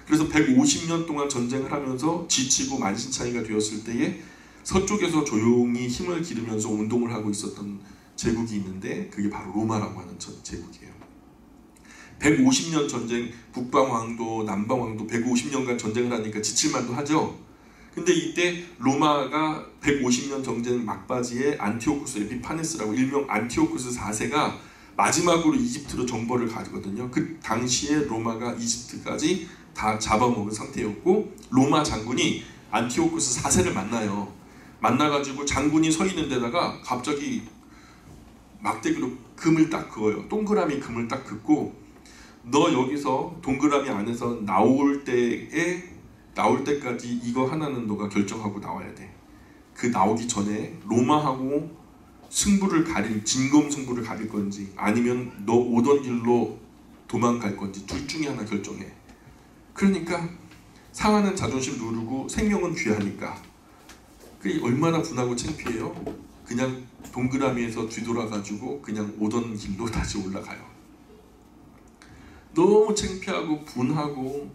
그래서 150년 동안 전쟁을 하면서 지치고 만신창이가 되었을 때에 서쪽에서 조용히 힘을 기르면서 운동을 하고 있었던 제국이 있는데, 그게 바로 로마라고 하는 제국이에요. 150년 전쟁, 북방왕도 남방왕도 150년간 전쟁을 하니까 지칠만도 하죠. 근데 이때 로마가 150년 전쟁 막바지에 안티오쿠스 에피파네스라고 일명 안티오쿠스 4세가 마지막으로 이집트로 정벌을 가거든요. 그 당시에 로마가 이집트까지 다 잡아먹은 상태였고, 로마 장군이 안티오쿠스 4세를 만나요. 만나가지고 장군이 서 있는 데다가 갑자기 막대기로 금을 딱 그어요. 동그라미 금을 딱 긋고, 너 여기서 동그라미 안에서 나올 때까지 이거 하나는 너가 결정하고 나와야 돼. 그 나오기 전에 로마하고 승부를 진검승부를 가릴 건지 아니면 너 오던 길로 도망갈 건지 둘 중에 하나 결정해. 그러니까 상하는 자존심 누르고 생명은 귀하니까. 그게 얼마나 분하고 창피해요. 그냥 동그라미에서 뒤돌아가지고 그냥 오던 길로 다시 올라가요. 너무 창피하고 분하고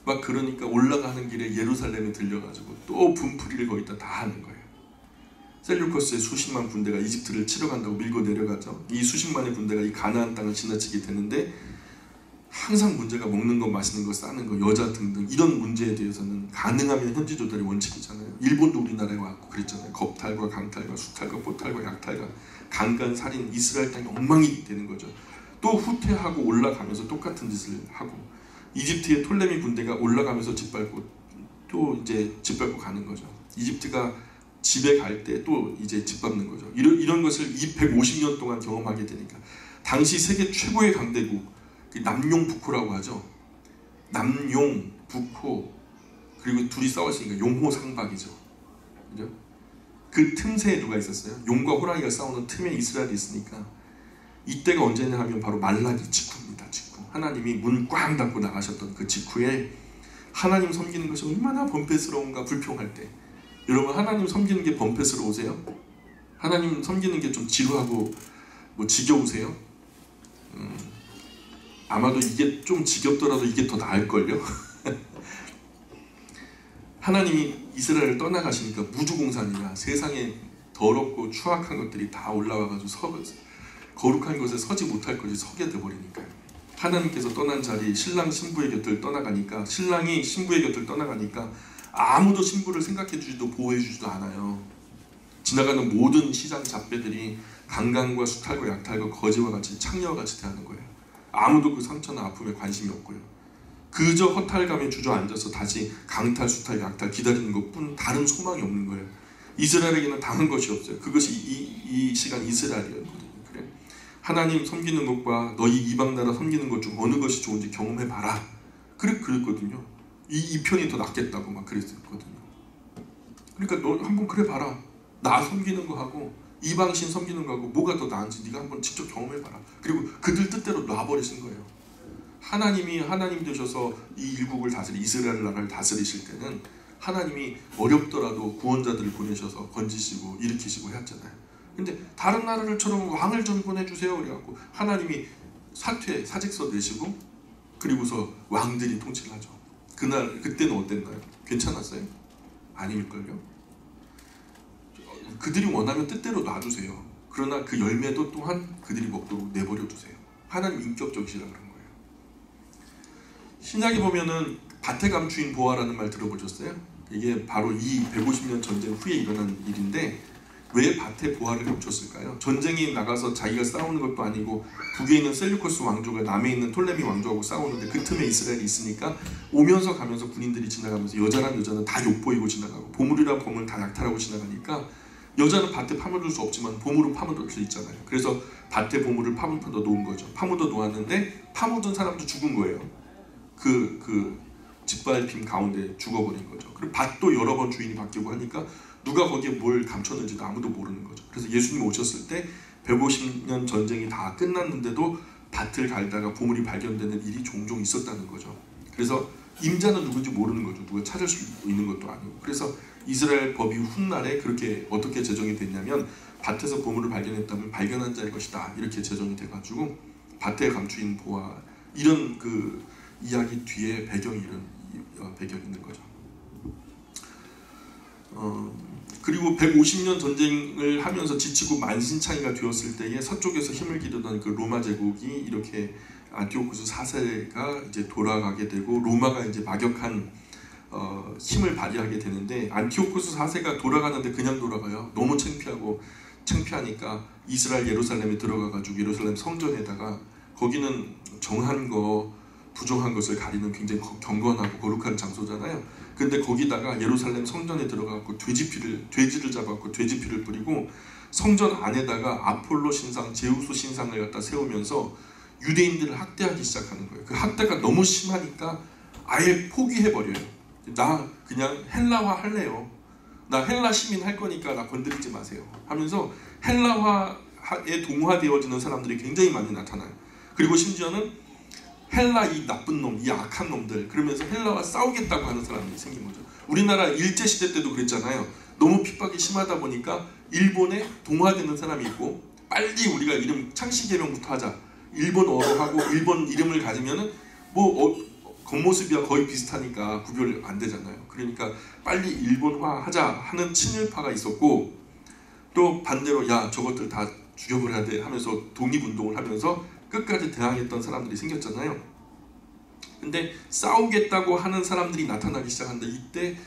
막 그러니까 올라가는 길에 예루살렘에 들려가지고 또 분풀이를 거기다 다 하는 거예요. 셀류커스의 수십만 군대가 이집트를 치러 간다고 밀고 내려가죠. 이 수십만의 군대가 이 가나안 땅을 지나치게 되는데, 항상 문제가 먹는 거, 마시는 거, 싸는 거, 여자 등등 이런 문제에 대해서는 가능하면 현지 조달이 원칙이잖아요. 일본도 우리나라에 왔고 그랬잖아요. 겁탈과 강탈과 수탈과 포탈과 약탈과 강간, 살인, 이스라엘 땅이 엉망이 되는 거죠. 또 후퇴하고 올라가면서 똑같은 짓을 하고, 이집트의 톨레미 군대가 올라가면서 짓밟고 또 이제 짓밟고 가는 거죠. 이집트가 집에 갈 때 또 이제 짓밟는 거죠. 이런 것을 150년 동안 경험하게 되니까, 당시 세계 최고의 강대국, 남용 북호라고 하죠. 남용 북호, 그리고 둘이 싸웠으니까 용호상박이죠. 그죠? 그 틈새에 누가 있었어요? 용과 호랑이가 싸우는 틈에 이스라엘이 있으니까, 이때가 언제냐 하면 바로 말라기 직후입니다. 직후. 하나님이 문 꽝 닫고 나가셨던 그 직후에 하나님 섬기는 것이 얼마나 번패스러운가, 불평할 때. 여러분, 하나님 섬기는 게 번패스러우세요? 하나님 섬기는 게 좀 지루하고 뭐 지겨우세요? 아마도 이게 좀 지겹더라도 이게 더 나을걸요? 하나님이 이스라엘을 떠나가시니까 무주공산이라 세상에 더럽고 추악한 것들이 다 올라와가지고 거룩한 곳에 서지 못할 것이 서게 돼버리니까요. 하나님께서 떠난 자리, 신랑 신부의 곁을 떠나가니까, 신랑이 신부의 곁을 떠나가니까 아무도 신부를 생각해주지도 보호해주지도 않아요. 지나가는 모든 시장 잡배들이 강간과 수탈과 약탈과 거지와 같이 창녀와 같이 대하는 거예요. 아무도 그 상처나 아픔에 관심이 없고요. 그저 허탈감에 주저앉아서 다시 강탈, 수탈, 약탈 기다리는 것뿐 다른 소망이 없는 거예요. 이스라엘에게는 당한 것이 없어요. 그것이 이 시간 이스라엘이었거든요. 그래, 하나님 섬기는 것과 너희 이방 나라 섬기는 것 중 어느 것이 좋은지 경험해봐라. 그랬거든요. 이 편이 더 낫겠다고 막 그랬었거든요. 그러니까 너 한번 그래 봐라. 나 섬기는 거하고 이방신 섬기는 거하고 뭐가 더 나은지 네가 한번 직접 경험해봐라. 그리고 그들 뜻대로 놔버리신 거예요. 하나님이 하나님 되셔서 이 일국을 이스라엘 나라를 다스리실 때는 하나님이 어렵더라도 구원자들을 보내셔서 건지시고 일으키시고 했잖아요. 근데 다른 나라들처럼 왕을 좀 보내주세요 그래갖고 하나님이 사직서 내시고 그리고서 왕들이 통치를 하죠. 그때는 어땠나요? 괜찮았어요? 아닐걸요? 그들이 원하면 뜻대로 놔주세요. 그러나 그 열매도 또한 그들이 먹도록 내버려 두세요. 하나님 인격적이시라 그런 거예요. 신약에 보면은 밭의 감추인 보아라는 말 들어보셨어요? 이게 바로 이 150년 전쟁 후에 일어난 일인데, 왜 밭에 보아를 감췄을까요? 전쟁이 나가서 자기가 싸우는 것도 아니고 북에 있는 셀류커스 왕조가 남에 있는 톨레미 왕조하고 싸우는데 그 틈에 이스라엘이 있으니까 오면서 가면서 군인들이 지나가면서 여자는 다 욕보이고 지나가고 보물이란 보물 다 약탈하고 지나가니까, 여자는 밭에 파묻을 수 없지만 보물은 파묻을 수 있잖아요. 그래서 밭에 보물을 파묻어 놓은 거죠. 파묻어 놓았는데 파묻은 사람도 죽은 거예요. 그 짓밟힘 가운데 죽어버린 거죠. 그리고 밭도 여러 번 주인이 바뀌고 하니까 누가 거기에 뭘 감췄는지도 아무도 모르는 거죠. 그래서 예수님 오셨을 때 150년 전쟁이 다 끝났는데도 밭을 갈다가 보물이 발견되는 일이 종종 있었다는 거죠. 그래서 임자는 누군지 모르는 거죠. 누가 찾을 수 있는 것도 아니고. 그래서 이스라엘 법이 훗날에 그렇게 어떻게 제정이 됐냐면, 밭에서 보물을 발견했다면 발견한 자의 것이다 이렇게 제정이 돼가지고 밭에 감추인 보아, 이런 그 이야기 뒤에 배경이 있는 거죠. 그리고 150년 전쟁을 하면서 지치고 만신창이가 되었을 때에 서쪽에서 힘을 기르던 그 로마 제국이 이렇게 안티오쿠스 4세가 이제 돌아가게 되고 로마가 이제 막역한 힘을 발휘하게 되는데, 안티오쿠스 4세가 돌아가는데 그냥 돌아가요. 너무 창피하니까 이스라엘 예루살렘에 들어가가지고 예루살렘 성전에다가, 거기는 정한 거 부정한 것을 가리는 굉장히 경건하고 거룩한 장소잖아요. 근데 거기다가 예루살렘 성전에 들어가고 돼지를 잡아갖고 돼지피를 뿌리고 성전 안에다가 아폴로 신상, 제우스 신상을 갖다 세우면서 유대인들을 학대하기 시작하는 거예요. 그 학대가 너무 심하니까 아예 포기해버려요. 나 그냥 헬라화 할래요. 나 헬라 시민 할 거니까 나 건드리지 마세요 하면서 헬라화에 동화되어지는 사람들이 굉장히 많이 나타나요. 그리고 심지어는 헬라 이 나쁜 놈, 이 악한 놈들, 그러면서 헬라와 싸우겠다고 하는 사람들이 생긴 거죠. 우리나라 일제시대 때도 그랬잖아요. 너무 핍박이 심하다 보니까 일본에 동화되는 사람이 있고, 빨리 우리가 이름 창씨개명부터 하자, 일본어로 하고 일본 이름을 가지면은 겉모습이야 거의 비슷하니까 구별 안 되잖아요. 그러니까 빨리 일본화 하자 하는 친일파가 있었고, 또 반대로 야 저것들 다 죽여버려야 돼 하면서 독립운동을 하면서 끝까지 대항했던 사람들이 생겼잖아요. 근데 싸우겠다고 하는 사람들이 나타나기 시작하는데, 이때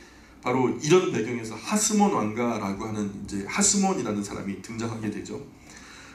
바로 이런 배경에서 하스몬 왕가라고 하는 이제 하스몬이라는 사람이 등장하게 되죠.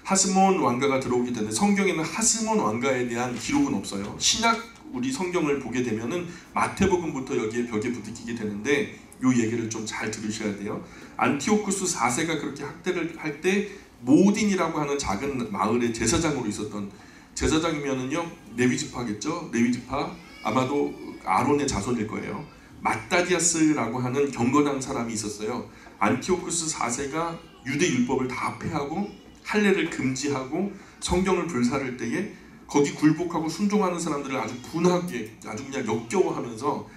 하스몬 왕가가 들어오게 되는데 성경에는 하스몬 왕가에 대한 기록은 없어요. 신약 우리 성경을 보게 되면은 마태복음부터 여기에 벽에 부딪히게 되는데 요 얘기를 좀 잘 들으셔야 돼요. 안티오쿠스 4세가 그렇게 학대를 할 때 모딘이라고 하는 작은 마을의 제사장으로 있었던, 제사장이면은요 레위지파겠죠. 레위지파 아마도 아론의 자손일 거예요. 마따디아스라고 하는 경건한 사람이 있었어요. 안티오쿠스 4세가 유대 율법을 다 폐하고 할례를 금지하고 성경을 불사를 때에 거기 굴복하고 순종하는 사람들을 아주 분하게 아주 그냥 역겨워하면서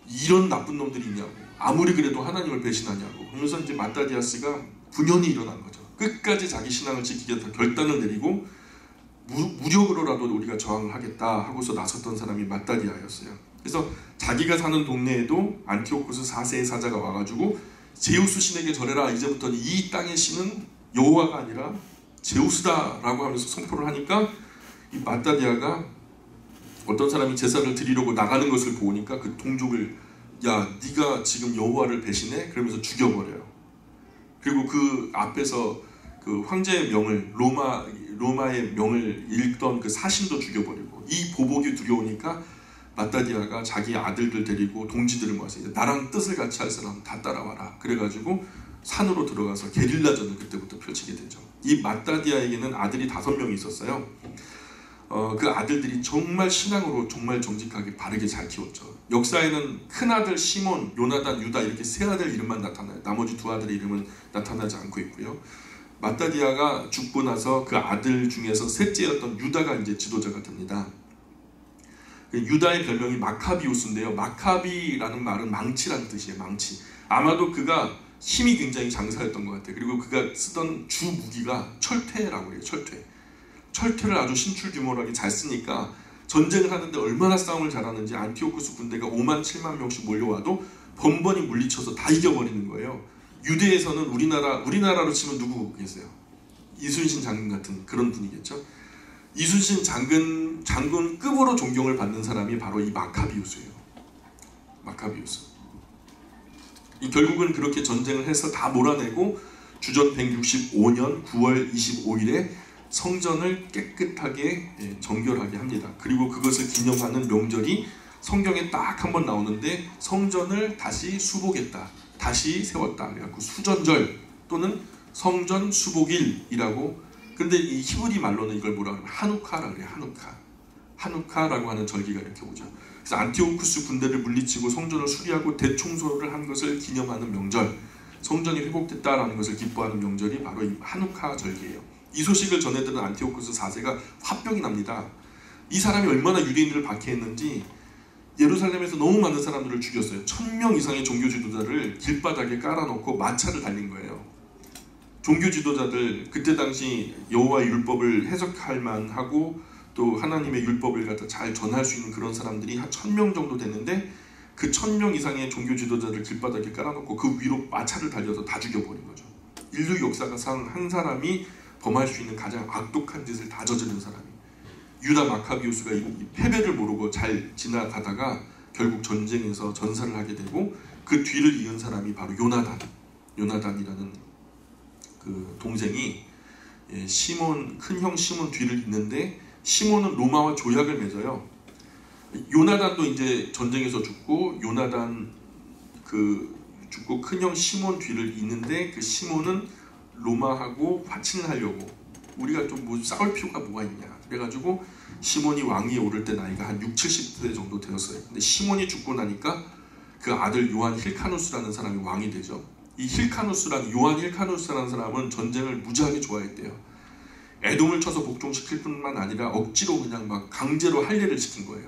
이런 나쁜 놈들이 있냐고, 아무리 그래도 하나님을 배신하냐고 그러면서 이제 마따디아스가 분연이 일어난 거죠. 끝까지 자기 신앙을 지키겠다 결단을 내리고 무력으로라도 우리가 저항을 하겠다 하고서 나섰던 사람이 마따디아였어요. 그래서 자기가 사는 동네에도 안티오쿠스 4세의 사자가 와가지고 제우스 신에게 절해라, 이제부터는 이 땅의 신은 여호와가 아니라 제우스다 라고 하면서 선포를 하니까 이 마따디아가 어떤 사람이 제사를 드리려고 나가는 것을 보니까 그 동족을, 야 네가 지금 여호와를 배신해? 그러면서 죽여버려요. 그리고 그 앞에서 그 황제의 명을 로마의 명을 읽던 그 사신도 죽여버리고, 이 보복이 두려우니까 마따디아가 자기 아들들 데리고 동지들을 모아서 나랑 뜻을 같이 할 사람 다 따라와라 그래가지고 산으로 들어가서 게릴라전을 그때부터 펼치게 되죠. 이 마따디아에게는 아들이 5명이 있었어요. 그 아들들이 정말 신앙으로 정말 정직하게 바르게 잘 키웠죠. 역사에는 큰아들 시몬, 요나단, 유다 이렇게 3아들 이름만 나타나요. 나머지 2아들의 이름은 나타나지 않고 있고요. 마따디아가 죽고 나서 그 아들 중에서 셋째였던 유다가 이제 지도자가 됩니다. 유다의 별명이 마카비우스인데요. 마카비라는 말은 망치라는 뜻이에요. 망치. 아마도 그가 힘이 굉장히 장사였던 것 같아요. 그리고 그가 쓰던 주 무기가 철퇴라고 해요. 철퇴를 아주 신출귀몰하게 잘 쓰니까 전쟁을 하는데 얼마나 싸움을 잘하는지 안티오쿠스 군대가 5만 7만 명씩 몰려와도 번번이 물리쳐서 다 이겨버리는 거예요. 유대에서는 우리나라로 치면 누구 계세요? 이순신 장군 같은 그런 분이겠죠. 이순신 장군급으로 존경을 받는 사람이 바로 이 마카비우스예요. 마카비우스. 결국은 그렇게 전쟁을 해서 다 몰아내고 주전 165년 9월 25일에 성전을 깨끗하게 정결하게 합니다. 그리고 그것을 기념하는 명절이 성경에 딱 한 번 나오는데 성전을 다시 수복했다, 다시 세웠다. 그래갖고 수전절 또는 성전 수복일이라고. 근데 이 히브리 말로는 이걸 뭐라 그러면 하누카라고 그래요. 하누카라고 하는 절기가 이렇게 오죠. 그래서 안티오쿠스 군대를 물리치고 성전을 수리하고 대청소를 한 것을 기념하는 명절, 성전이 회복됐다라는 것을 기뻐하는 명절이 바로 이 하누카 절기예요. 이 소식을 전해들은 안티오쿠스 4세가 화병이 납니다. 이 사람이 얼마나 유대인들을 박해했는지 예루살렘에서 너무 많은 사람들을 죽였어요. 1000명 이상의 종교 지도자를 길바닥에 깔아놓고 마차를 달린 거예요. 종교 지도자들, 그때 당시 여호와의 율법을 해석할 만하고 또 하나님의 율법을 갖다 잘 전할 수 있는 그런 사람들이 한 1000명 정도 됐는데 그 1000명 이상의 종교 지도자를 길바닥에 깔아놓고 그 위로 마차를 달려서 다 죽여버린 거죠. 인류 역사상 한 사람이 범할 수 있는 가장 악독한 짓을 다 저지른 사람이, 유다 마카비우스가 이 패배를 모르고 잘 지나가다가 결국 전쟁에서 전사를 하게 되고, 그 뒤를 이은 사람이 바로 요나단이라는 그 동생이 시몬, 큰형 시몬 뒤를 잇는데, 시몬은 로마와 조약을 맺어요. 요나단도 이제 전쟁에서 죽고, 요나단 죽고 큰형 시몬 뒤를 잇는데, 그 시몬은 로마하고 화친을 하려고, 우리가 좀 뭐 싸울 필요가 뭐가 있냐 그래가지고 시몬이 왕위에 오를 때 나이가 한 60, 70세 정도 되었어요. 근데 시몬이 죽고 나니까 그 아들 요한 힐카누스라는 사람이 왕이 되죠. 이 요한 힐카누스라는 사람은 전쟁을 무지하게 좋아했대요. 에돔을 쳐서 복종시킬 뿐만 아니라 억지로 그냥 막 강제로 할례를 시킨 거예요.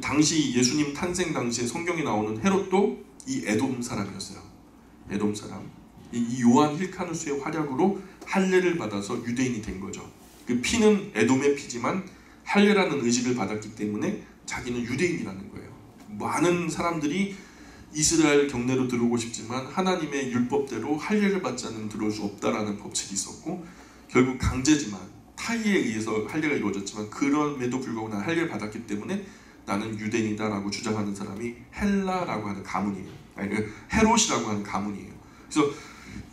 당시 예수님 탄생 당시에 성경에 나오는 헤롯도 이 에돔 사람이었어요. 에돔 사람. 이 요한 힐카누스의 활약으로 할례를 받아서 유대인이 된 거죠. 그 피는 에돔의 피지만 할례라는 의식을 받았기 때문에 자기는 유대인이라는 거예요. 많은 사람들이 이스라엘 경내로 들어오고 싶지만 하나님의 율법대로 할례를 받지 않으면 들어올 수 없다라는 법칙이 있었고, 결국 강제지만 타이에 의해서 할례가 이루어졌지만 그럼에도 불구하고 나는 할례를 받았기 때문에 나는 유대인이다라고 주장하는 사람이 헬라라고 하는 가문이에요. 아니 헤롯이라고 하는 가문이에요. 그래서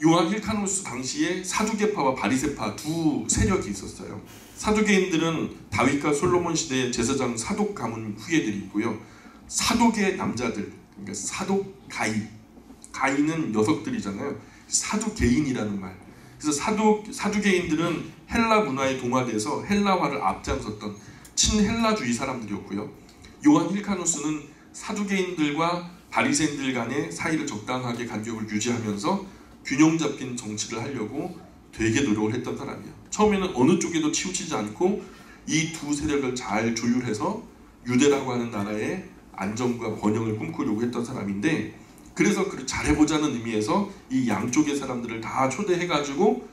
요한 힐카노스 당시에 사두개파와 바리새파 두 세력이 있었어요. 사두개인들은 다윗과 솔로몬 시대의 제사장 사독 가문 후예들이고요. 사독의 남자들, 그러니까 사독 가인은 녀석들이잖아요. 사두개인이라는 말. 그래서 사두개인들은 헬라 문화에 동화돼서 헬라화를 앞장섰던 친헬라주의 사람들이었고요. 요한 힐카노스는 사두개인들과 바리새인들 간의 사이를 적당하게 간격을 유지하면서 균형 잡힌 정치를 하려고 되게 노력을 했던 사람이에요. 처음에는 어느 쪽에도 치우치지 않고 이 두 세력을 잘 조율해서 유대라고 하는 나라의 안정과 번영을 꿈꾸려고 했던 사람인데, 그래서 잘해보자는 의미에서 이 양쪽의 사람들을 다 초대해가지고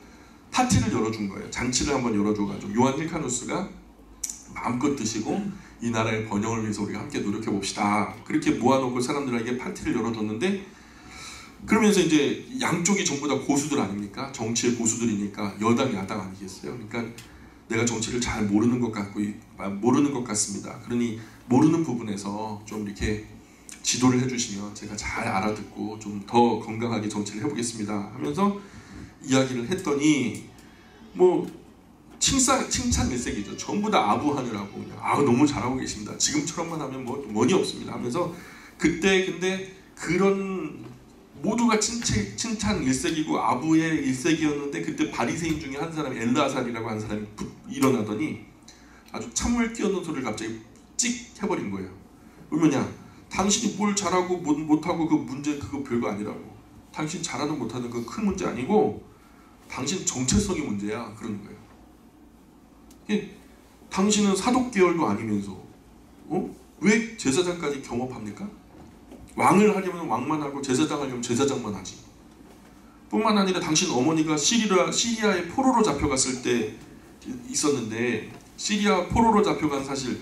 파티를 열어준 거예요. 잔치를 한번 열어줘가지고 요한 힐카노스가 마음껏 드시고 이 나라의 번영을 위해서 우리가 함께 노력해 봅시다. 그렇게 모아놓고 사람들에게 파티를 열어줬는데, 그러면서 이제 양쪽이 전부 다 고수들 아닙니까? 정치의 고수들이니까 여당 야당 아니겠어요? 그러니까 내가 정치를 잘 모르는 것 같습니다. 그러니 모르는 부분에서 좀 이렇게 지도를 해주시면 제가 잘 알아듣고 좀 더 건강하게 정치를 해보겠습니다 하면서 이야기를 했더니 뭐 칭찬 일색이죠. 전부 다 아부하느라고 그냥 너무 잘하고 계십니다. 지금처럼만 하면 뭐니 없습니다 하면서, 그때 근데 그런 모두가 칭찬 일색이고 아부의 일색이었는데, 그때 바리새인 중에 한 사람이 엘르아살이라고 하는 사람이 일어나더니 아주 찬물 끼얹는 소리를 갑자기 찍 해버린 거예요. 왜냐면 당신이 뭘 잘하고 못하고 그 문제 그거 별거 아니라고. 당신 잘하든 못하든 그 큰 문제 아니고 당신 정체성이 문제야. 그러는 거예요. 당신은 사독계열도 아니면서 왜 제사장까지 겸업합니까? 왕을 하려면 왕만 하고 제사장 하려면 제사장만 하지. 뿐만 아니라 당신 어머니가 시리아에 포로로 잡혀갔을 때 있었는데, 시리아 포로로 잡혀간 사실,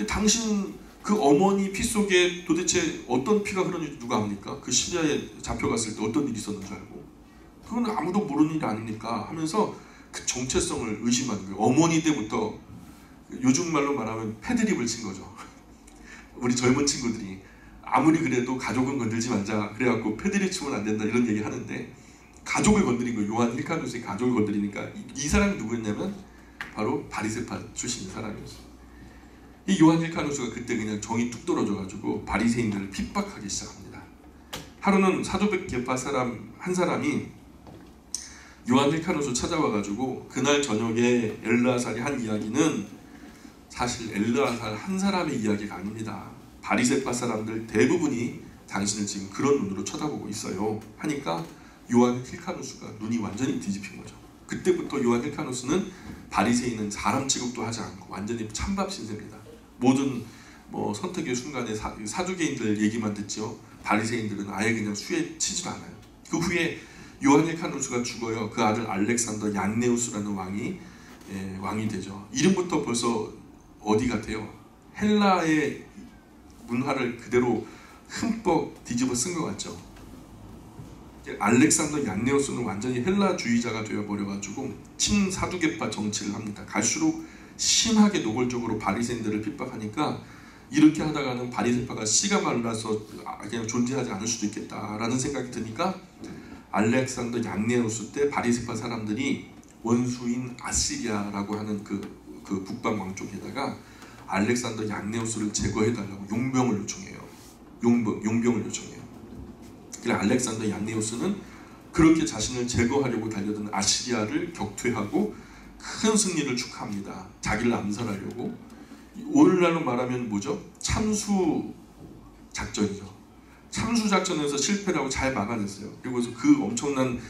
당신 그 어머니 피 속에 도대체 어떤 피가 흐르는지 누가 압니까? 그 시리아에 잡혀갔을 때 어떤 일이 있었는 줄 알고. 그건 아무도 모르는 일이 아니니까 하면서 그 정체성을 의심하는 거예요. 어머니 때부터 요즘 말로 말하면 패드립을 친 거죠. 우리 젊은 친구들이 아무리 그래도 가족은 건들지 말자 그래갖고 패드립 치면 안 된다 이런 얘기 하는데, 가족을 건드린 거예요. 요한 힐카노스의 가족을 건드리니까 이 사람이 누구였냐면 바로 바리새파 출신의 사람이었어요. 이 요한 힐카노스가 그때 그냥 정이 뚝 떨어져가지고 바리새인들을 핍박하기 시작합니다. 하루는 사두개파 사람 한 사람이 요한 힐카노스 찾아와가지고 그날 저녁에 엘르아살이 한 이야기는 사실 엘르아살 한 사람의 이야기가 아닙니다. 바리새파 사람들 대부분이 당신을 지금 그런 눈으로 쳐다보고 있어요 하니까 요한 힐카노스가 눈이 완전히 뒤집힌 거죠. 그때부터 요한 힐카노스는 바리새인은 사람 취급도 하지 않고 완전히 찬밥 신세입니다. 모든 선택의 순간에 사두개인들 얘기만 듣죠. 바리새인들은 아예 그냥 수에 치지도 않아요. 그 후에 요한 힐카노스가 죽어요. 그 아들 알렉산더 얀네우스라는 왕이 되죠. 이름부터 벌써 어디 같아요? 헬라의 문화를 그대로 흠뻑 뒤집어 쓴 것 같죠. 알렉산더 얀네우스는 완전히 헬라주의자가 되어버려가지고 친사두개파 정치를 합니다. 갈수록 심하게 노골적으로 바리새인들을 핍박하니까 이렇게 하다가는 바리새파가 씨가 말라서 그냥 존재하지 않을 수도 있겠다라는 생각이 드니까 알렉산더 얀네우스 때 바리새파 사람들이 원수인 아시리아라고 하는 그 북방 왕족에다가 알렉산더 얀네우스를 제거해달라고 용병을 요청해요. 용병을 요청해요. 그래 알렉산더 얀네우스는 그렇게 자신을 제거하려고 달려든 아시리아를 격퇴하고 큰 승리를 축하합니다. 자기를 암살하려고. 오늘날로 말하면 뭐죠? 참수 작전이죠. 참수 작전에서 실패를 하고 잘 막아냈어요. 그리고 그 엄청난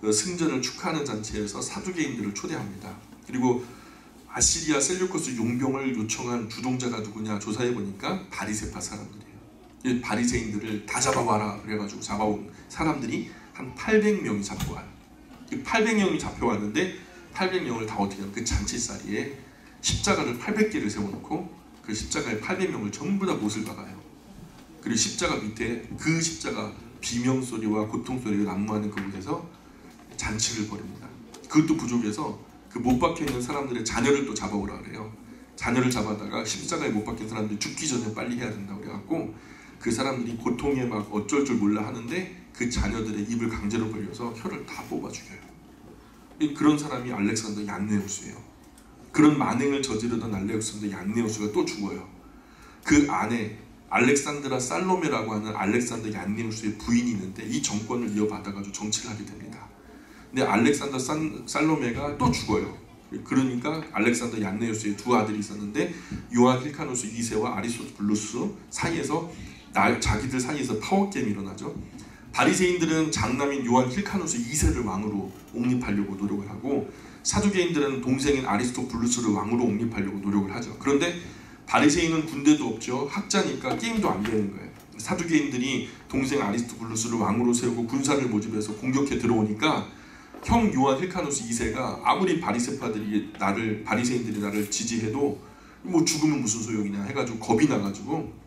승전을 축하하는 잔치에서 사두개인들을 초대합니다. 그리고 아시리아 셀류커스 용병을 요청한 주동자가 누구냐 조사해보니까 바리새파 사람들이에요. 바리새인들을 다 잡아와라 그래가지고 잡아온 사람들이 한 800명이 잡혀와요. 800명이 잡혀왔는데 800명을 다 어떻게 하면 그 잔치자리에 십자가를 800개를 세워놓고 그 십자가에 800명을 전부 다 못을 박아요. 그리고 십자가 밑에 그 십자가 비명소리와 고통소리가 난무하는 그곳에서 잔치를 벌입니다. 그것도 부족해서 그 못 박혀있는 사람들의 자녀를 또 잡아오라 그래요. 자녀를 잡아다가 십자가에 못 박힌 사람들이 죽기 전에 빨리 해야 된다고 그래갖고 그 사람들이 고통에 막 어쩔 줄 몰라 하는데 그 자녀들의 입을 강제로 벌려서 혀를 다 뽑아 죽여요. 그런 사람이 알렉산더 얀네우스예요. 그런 만행을 저지르던 알렉산더 얀네우스가 또 죽어요. 그 안에 알렉산드라 살로메라고 하는 알렉산더 얀네우스의 부인이 있는데 이 정권을 이어받아가지고 정치를 하게 됩니다. 근데 알렉산더 살로메가 또 죽어요. 그러니까 알렉산더 얀네우스의 두 아들이 있었는데 요한 힐카누스 2세와 아리스토블루스 사이에서 자기들 사이에서 파워게임이 일어나죠. 바리새인들은 장남인 요한 힐카누스 2세를 왕으로 옹립하려고 노력을 하고 사두개인들은 동생인 아리스토블루스를 왕으로 옹립하려고 노력을 하죠. 그런데 바리새인은 군대도 없죠. 학자니까 게임도 안 되는 거예요. 사두개인들이 동생 아리스토블루스를 왕으로 세우고 군사를 모집해서 공격해 들어오니까 형 요한 힐카누스 2세가 아무리 바리새인들이 나를 지지해도 뭐 죽으면 무슨 소용이냐 해가지고 겁이 나가지고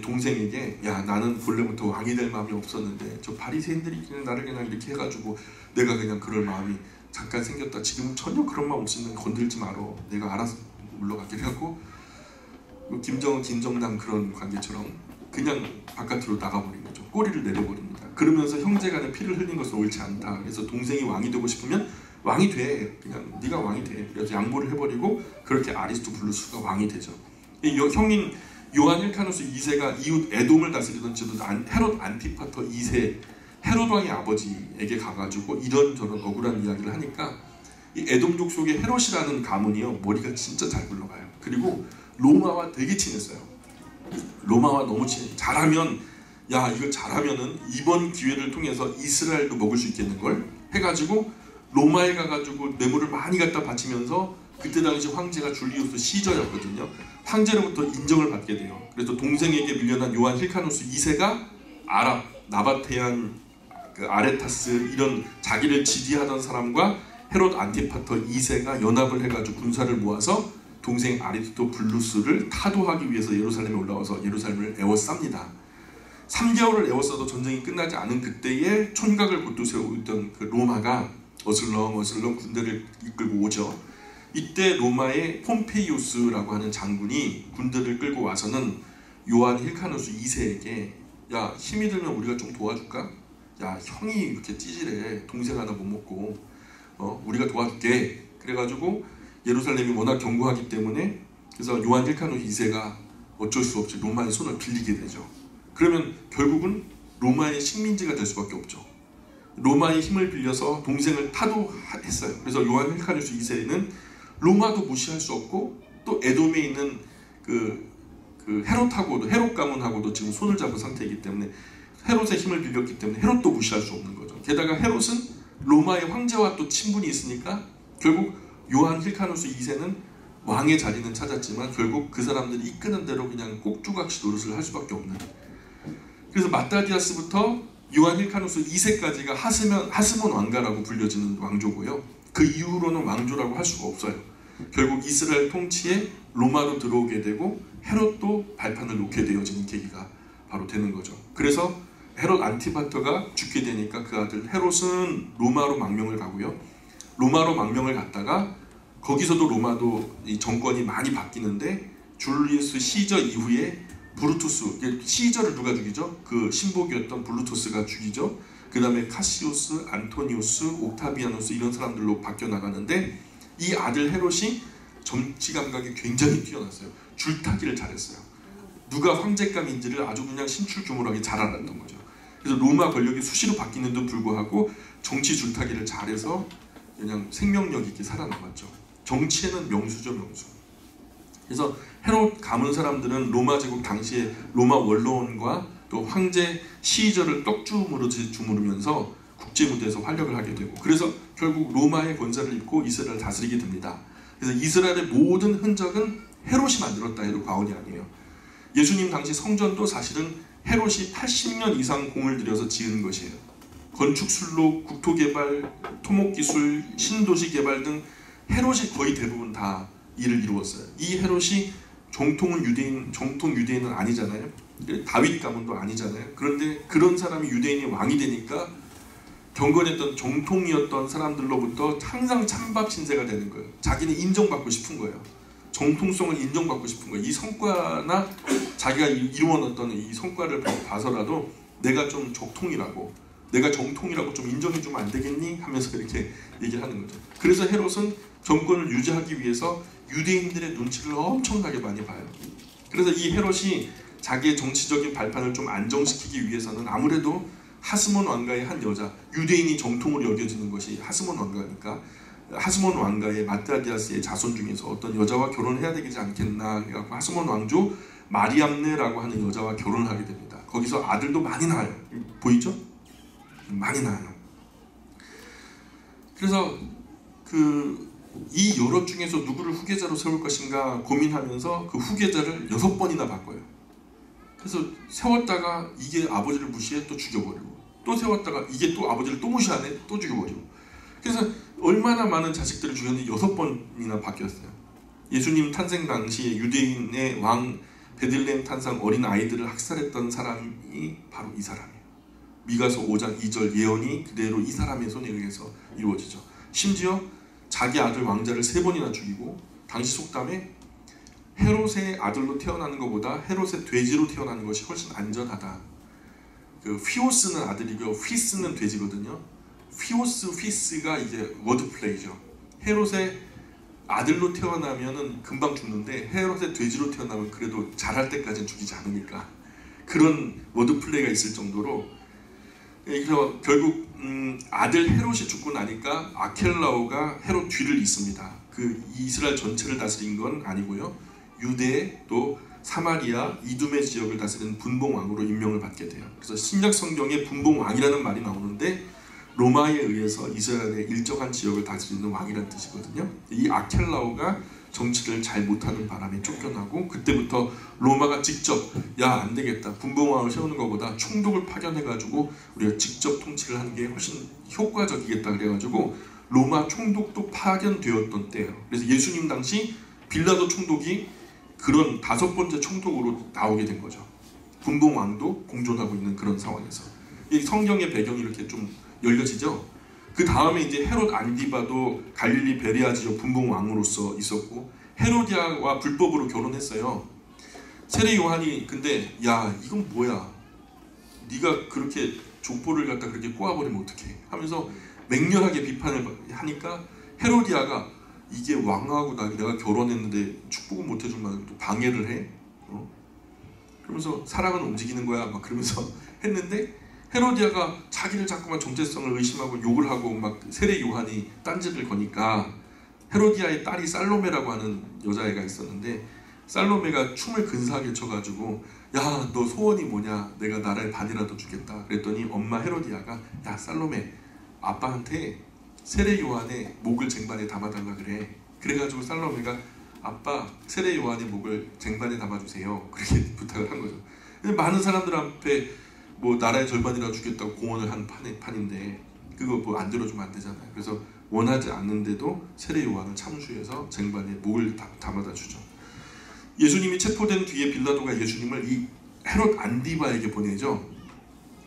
동생에게 야 나는 본래부터 왕이 될 마음이 없었는데 저 바리새인들이 그냥 나를 그냥 이렇게 해가지고 내가 그냥 그럴 마음이 잠깐 생겼다. 지금은 전혀 그런 마음 없으면 건들지 말어. 내가 알아서 물러가게 하고 김정은 김정남 그런 관계처럼 그냥 바깥으로 나가버린 거죠. 꼬리를 내려버립니다. 그러면서 형제간에 피를 흘린 것은 옳지 않다. 그래서 동생이 왕이 되고 싶으면 왕이 돼. 그냥 네가 왕이 돼. 그래서 양보를 해버리고 그렇게 아리스토블루스가 왕이 되죠. 형인 요한 힐카누스 2세가 이웃 에돔을 다스리던 헤롯 안티파터 2세 헤롯 왕의 아버지에게 가가지고 이런저런 억울한 이야기를 하니까 이 에돔족 속의 헤롯이라는 가문이요 머리가 진짜 잘 굴러가요. 그리고 로마와 되게 친했어요. 로마와 너무 친해. 잘하면 야 이거 잘하면은 이번 기회를 통해서 이스라엘도 먹을 수 있겠는걸 해가지고 로마에 가가지고 뇌물을 많이 갖다 바치면서 그때 당시 황제가 줄리우스 시저였거든요. 황제로부터 인정을 받게 돼요. 그래서 동생에게 밀려난 요한 힐카누스 2세가 아랍, 나바테안, 아레타스 이런 자기를 지지하던 사람과 헤롯 안티파터 2세가 연합을 해가지고 군사를 모아서 동생 아리스토블루스를 타도하기 위해서 예루살렘에 올라와서 예루살렘을 에워쌉니다. 3개월을 에워싸도 전쟁이 끝나지 않은 그때에 촌각을 곤두세우고 있던 그 로마가 어슬렁어슬렁 군대를 이끌고 오죠. 이때 로마의 폼페이우스라고 하는 장군이 군대를 끌고 와서는 요한 힐카누스 2세에게 야 힘이 들면 우리가 좀 도와줄까? 야 형이 이렇게 찌질해. 동생 하나 못 먹고 우리가 도와줄게. 그래가지고 예루살렘이 워낙 견고하기 때문에 그래서 요한 힐카누스 2세가 어쩔 수 없이 로마의 손을 빌리게 되죠. 그러면 결국은 로마의 식민지가 될 수밖에 없죠. 로마의 힘을 빌려서 동생을 타도했어요. 그래서 요한 힐카누스 2세는 로마도 무시할 수 없고 또 에돔에 있는 그 헤롯하고도 헤롯 가문하고도 지금 손을 잡은 상태이기 때문에 헤롯의 힘을 빌렸기 때문에 헤롯도 무시할 수 없는 거죠. 게다가 헤롯은 로마의 황제와 또 친분이 있으니까 결국 요한 힐카누스 2세는 왕의 자리는 찾았지만 결국 그 사람들이 이끄는 대로 그냥 꼭두각시 노릇을 할 수밖에 없는. 그래서 마타디아스부터 요한 힐카누스 2세까지가 하스몬 왕가라고 불려지는 왕조고요. 그 이후로는 왕조라고 할 수가 없어요. 결국 이스라엘 통치에 로마로 들어오게 되고 헤롯도 발판을 놓게 되어지는 계기가 바로 되는 거죠. 그래서 헤롯 안티파터가 죽게 되니까 그 아들 헤롯은 로마로 망명을 가고요. 로마로 망명을 갔다가 거기서도 로마도 이 정권이 많이 바뀌는데 줄리우스 시저 이후에 브루투스, 시저를 누가 죽이죠? 그 신복이었던 블루투스가 죽이죠. 그 다음에 카시우스, 안토니우스, 옥타비아누스 이런 사람들로 바뀌어 나가는데 이 아들 헤롯이 정치 감각이 굉장히 뛰어났어요. 줄타기를 잘했어요. 누가 황제감인지를 아주 그냥 신출주물하게 잘 알았던 거죠. 그래서 로마 권력이 수시로 바뀌는데도 불구하고 정치 줄타기를 잘해서 그냥 생명력 있게 살아남았죠. 정치에는 명수죠, 명수. 그래서 헤롯 가문 사람들은 로마 제국 당시에 로마 원로원과 또 황제 시저를 떡주무르면서 국제 무대에서 활약을 하게 되고 그래서 결국 로마의 권세를 입고 이스라엘을 다스리게 됩니다. 그래서 이스라엘의 모든 흔적은 헤롯이 만들었다 해도 과언이 아니에요. 예수님 당시 성전도 사실은 헤롯이 80년 이상 공을 들여서 지은 것이에요. 건축술로 국토개발, 토목기술, 신도시 개발 등 헤롯이 거의 대부분 다 일을 이루었어요. 이 헤롯이 정통 유대인은 아니잖아요. 다윗 가문도 아니잖아요. 그런데 그런 사람이 유대인이 왕이 되니까 경건했던 정통이었던 사람들로부터 항상 찬밥 신세가 되는 거예요. 자기는 인정받고 싶은 거예요. 정통성을 인정받고 싶은 거예요. 이 성과나 자기가 이루어놨던 이 성과를 봐서라도 내가 좀 적통이라고 내가 정통이라고 좀 인정해주면 안 되겠니? 하면서 이렇게 얘기를 하는 거죠. 그래서 헤롯은 정권을 유지하기 위해서 유대인들의 눈치를 엄청나게 많이 봐요. 그래서 이 헤롯이 자기의 정치적인 발판을 좀 안정시키기 위해서는 아무래도 하스몬 왕가의 한 여자, 유대인이 정통으로 여겨지는 것이 하스몬 왕가니까 하스몬 왕가의 마타디아스의 자손 중에서 어떤 여자와 결혼해야 되지 않겠나 해갖고 하스몬 왕조 마리암네라고 하는 여자와 결혼을 하게 됩니다. 거기서 아들도 많이 낳아요. 보이죠? 많이 낳아요. 그래서 이 여럿 중에서 누구를 후계자로 세울 것인가 고민하면서 그 후계자를 6번이나 바꿔요. 그래서 세웠다가 이게 아버지를 무시해 또 죽여버리고, 또 세웠다가 이게 또 아버지를 또 무시하네 또 죽여버리고. 그래서 얼마나 많은 자식들을 죽였는지 6번이나 바뀌었어요. 예수님 탄생 당시에 유대인의 왕 베들레헴 탄생 어린 아이들을 학살했던 사람이 바로 이 사람이에요. 미가서 5장 2절 예언이 그대로 이 사람의 손에 의해서 이루어지죠. 심지어 자기 아들 왕자를 3번이나 죽이고, 당시 속담에 헤롯의 아들로 태어나는 것보다 헤롯의 돼지로 태어나는 것이 훨씬 안전하다. 휘오스는 아들이고요, 휘스는 돼지거든요. 휘스가 이제 워드플레이죠. 헤롯의 아들로 태어나면은 금방 죽는데 헤롯의 돼지로 태어나면 그래도 자랄 때까지는 죽이지 않으니까, 그런 워드플레이가 있을 정도로. 그래서 결국 아들 헤롯이 죽고 나니까 아켈라오가 헤롯 뒤를 잇습니다. 그 이스라엘 전체를 다스린 건 아니고요, 유대 또 사마리아 이두메 지역을 다스리는 분봉왕으로 임명을 받게 돼요. 그래서 신약 성경에 분봉왕이라는 말이 나오는데 로마에 의해서 이스라엘의 일정한 지역을 다스리는 왕이라는 뜻이거든요. 이 아켈라오가 정치를 잘 못하는 바람에 쫓겨나고, 그때부터 로마가 직접 야 안되겠다, 분봉왕을 세우는 것보다 총독을 파견해가지고 우리가 직접 통치를 하는 게 훨씬 효과적이겠다 그래가지고 로마 총독도 파견되었던 때예요. 그래서 예수님 당시 빌라도 총독이 그런 5번째 총독으로 나오게 된 거죠. 분봉왕도 공존하고 있는 그런 상황에서. 이 성경의 배경이 이렇게 좀 열려지죠. 그 다음에 이제 헤롯 안디바도 갈릴리 베레아 지역 분봉왕으로서 있었고, 헤로디아와 불법으로 결혼했어요. 세례 요한이 근데 야 이건 뭐야, 네가 그렇게 족보를 갖다 그렇게 꼬아버리면 어떡해 하면서 맹렬하게 비판을 하니까 헤로디아가 이게 왕하고 내가 결혼했는데 축복은 못 해줄 만한 또 방해를 해? 그러면서 사랑은 움직이는 거야 막 그러면서 했는데, 헤로디아가 자기를 자꾸만 정체성을 의심하고 욕을 하고 막 세례 요한이 딴짓을 거니까, 헤로디아의 딸이 살로메라고 하는 여자애가 있었는데 살로메가 춤을 근사하게 춰가지고 야 너 소원이 뭐냐, 내가 나라의 반이라도 주겠다 그랬더니 엄마 헤로디아가 야 살로메 아빠한테 세례 요한의 목을 쟁반에 담아달라 그래. 그래가지고 살로메가 아빠 세례 요한의 목을 쟁반에 담아주세요 그렇게 부탁을 한 거죠. 많은 사람들 앞에 뭐 나라의 절반이라도 주겠다고 공언을 한 판인데 그거 뭐 안 들어주면 안 되잖아요. 그래서 원하지 않는데도 세례 요한을 참수해서 쟁반에 목을 담아다 주죠. 예수님이 체포된 뒤에 빌라도가 예수님을 이 헤롯 안디바에게 보내죠.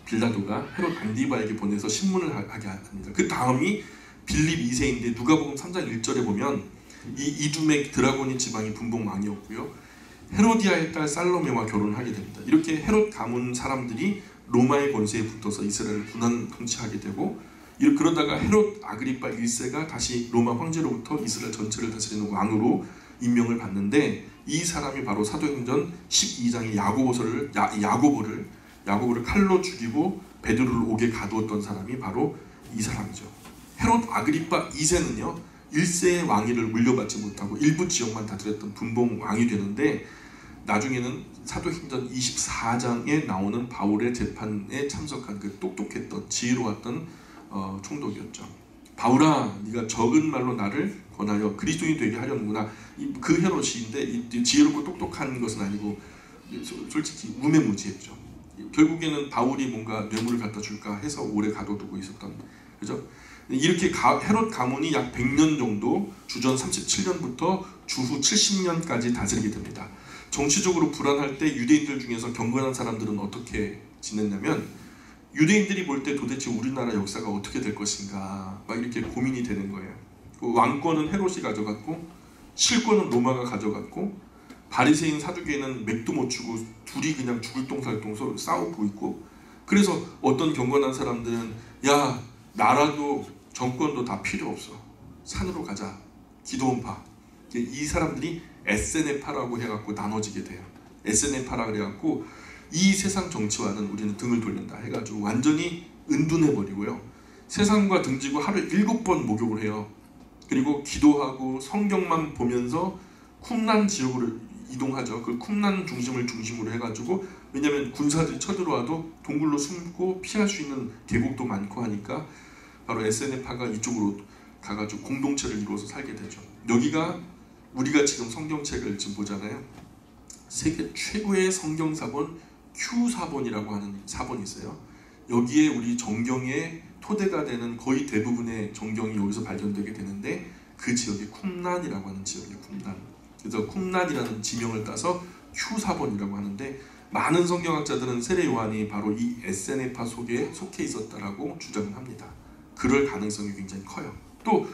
빌라도가 헤롯 안디바에게 보내서 신문을 하게 합니다. 그 다음이 빌립 2세인데 누가복음 3장 1절에 보면 이 이두메 드라고니 지방이 분봉왕이었고요, 헤로디아의 딸 살로메와 결혼을 하게 됩니다. 이렇게 헤롯 가문 사람들이 로마의 권세에 붙어서 이스라엘을 분한 통치하게 되고, 그러다가 헤롯 아그리파 1세가 다시 로마 황제로부터 이스라엘 전체를 다스리는 왕으로 임명을 받는데, 이 사람이 바로 사도행전 12장의 야고보를 칼로 죽이고 베드로를 옥에 가두었던 사람이 바로 이 사람이죠. 헤롯 아그리파 2세는요 1세의 왕위를 물려받지 못하고 일부 지역만 다스렸던 분봉 왕이 되는데, 나중에는 사도행전 24장에 나오는 바울의 재판에 참석한 그 똑똑했던 지혜로웠던 총독이었죠. 바울아 네가 적은 말로 나를 권하여 그리스도인이 되게 하려는구나. 그 헤롯인데 지혜롭고 똑똑한 것은 아니고 솔직히 우매무지했죠. 결국에는 바울이 뭔가 뇌물을 갖다 줄까 해서 오래 가둬두고 있었던, 그죠? 이렇게 헤롯 가문이 약 100년 정도 주전 37년부터 주후 70년까지 다스리게 됩니다. 정치적으로 불안할 때 유대인들 중에서 경건한 사람들은 어떻게 지냈냐면, 유대인들이 볼 때 도대체 우리나라 역사가 어떻게 될 것인가 막 이렇게 고민이 되는 거예요. 왕권은 헤롯이 가져갔고 실권은 로마가 가져갔고, 바리새인 사두개인은 맥도 못 추고 둘이 그냥 죽을 똥살똥 서로 싸우고 있고, 그래서 어떤 경건한 사람들은 야, 나라도 정권도 다 필요 없어. 산으로 가자. 기도원파. 이 사람들이 SNF파라고 해갖고 나눠지게 돼요. SNF파라 그래갖고 이 세상 정치와는 우리는 등을 돌린다 해가지고 완전히 은둔해버리고요. 세상과 등지고 하루에 7번 목욕을 해요. 그리고 기도하고 성경만 보면서 쿰란 지역으로 이동하죠. 그 쿰란 중심을 중심으로 해가지고, 왜냐하면 군사들이 쳐들어와도 동굴로 숨고 피할 수 있는 계곡도 많고 하니까 바로 SNF파가 이쪽으로 가가지고 공동체를 이루어서 살게 되죠. 여기가 우리가 지금 성경책을 지금 보잖아요. 세계 최고의 성경사본 Q사본이라고 하는 사본이 있어요. 여기에 우리 정경의 토대가 되는 거의 대부분의 정경이 여기서 발견되게 되는데, 그 지역이 쿰란이라고 하는 지역이에요. 쿰란. 그래서 쿰란이라는 지명을 따서 Q사본이라고 하는데, 많은 성경학자들은 세례 요한이 바로 이 SNF파 속에 속해 있었다라고 주장을 합니다. 그럴 가능성이 굉장히 커요. 또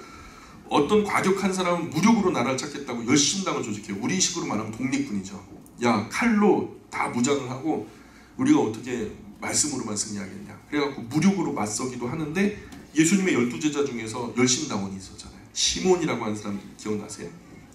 어떤 과격한 사람은 무력으로 나라를 찾겠다고 열심당을 조직해요. 우리식으로 말하면 독립군이죠. 야, 칼로 다 무장을 하고 우리가 어떻게 말씀으로만 승리하겠냐. 그래갖고 무력으로 맞서기도 하는데, 예수님의 12제자 중에서 열심당원이 있었잖아요. 시몬이라고 하는 사람 기억나세요?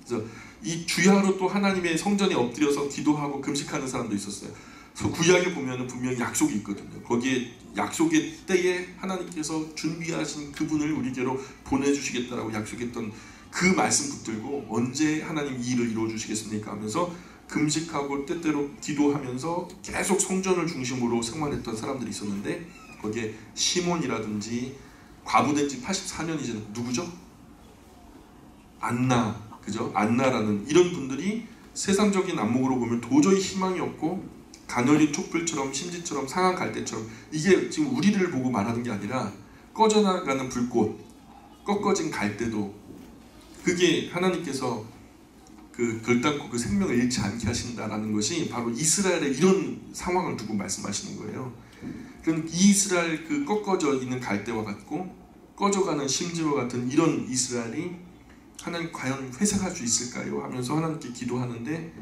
그래서 이 주야로 또 하나님의 성전에 엎드려서 기도하고 금식하는 사람도 있었어요. 그래서 구약에 보면 분명히 약속이 있거든요. 거기에 약속의 때에 하나님께서 준비하신 그분을 우리에게로 보내주시겠다라고 약속했던 그 말씀 붙들고 언제 하나님 이 일을 이루어주시겠습니까 하면서 금식하고 때때로 기도하면서 계속 성전을 중심으로 생활했던 사람들이 있었는데, 거기에 시몬이라든지 과부된 지 84년이 전 누구죠? 안나, 그죠? 안나라는 이런 분들이 세상적인 안목으로 보면 도저히 희망이 없고 가녀린 촛불처럼 심지처럼 상한 갈대처럼, 이게 지금 우리를 보고 말하는 게 아니라 꺼져나가는 불꽃, 꺾어진 갈대도, 그게 하나님께서 그 결단코 그 생명을 잃지 않게 하신다라는 것이 바로 이스라엘의 이런 상황을 두고 말씀하시는 거예요. 그럼 이스라엘 그 꺾어져 있는 갈대와 같고 꺼져가는 심지와 같은 이런 이스라엘이 하나님 과연 회생할 수 있을까요? 하면서 하나님께 기도하는데,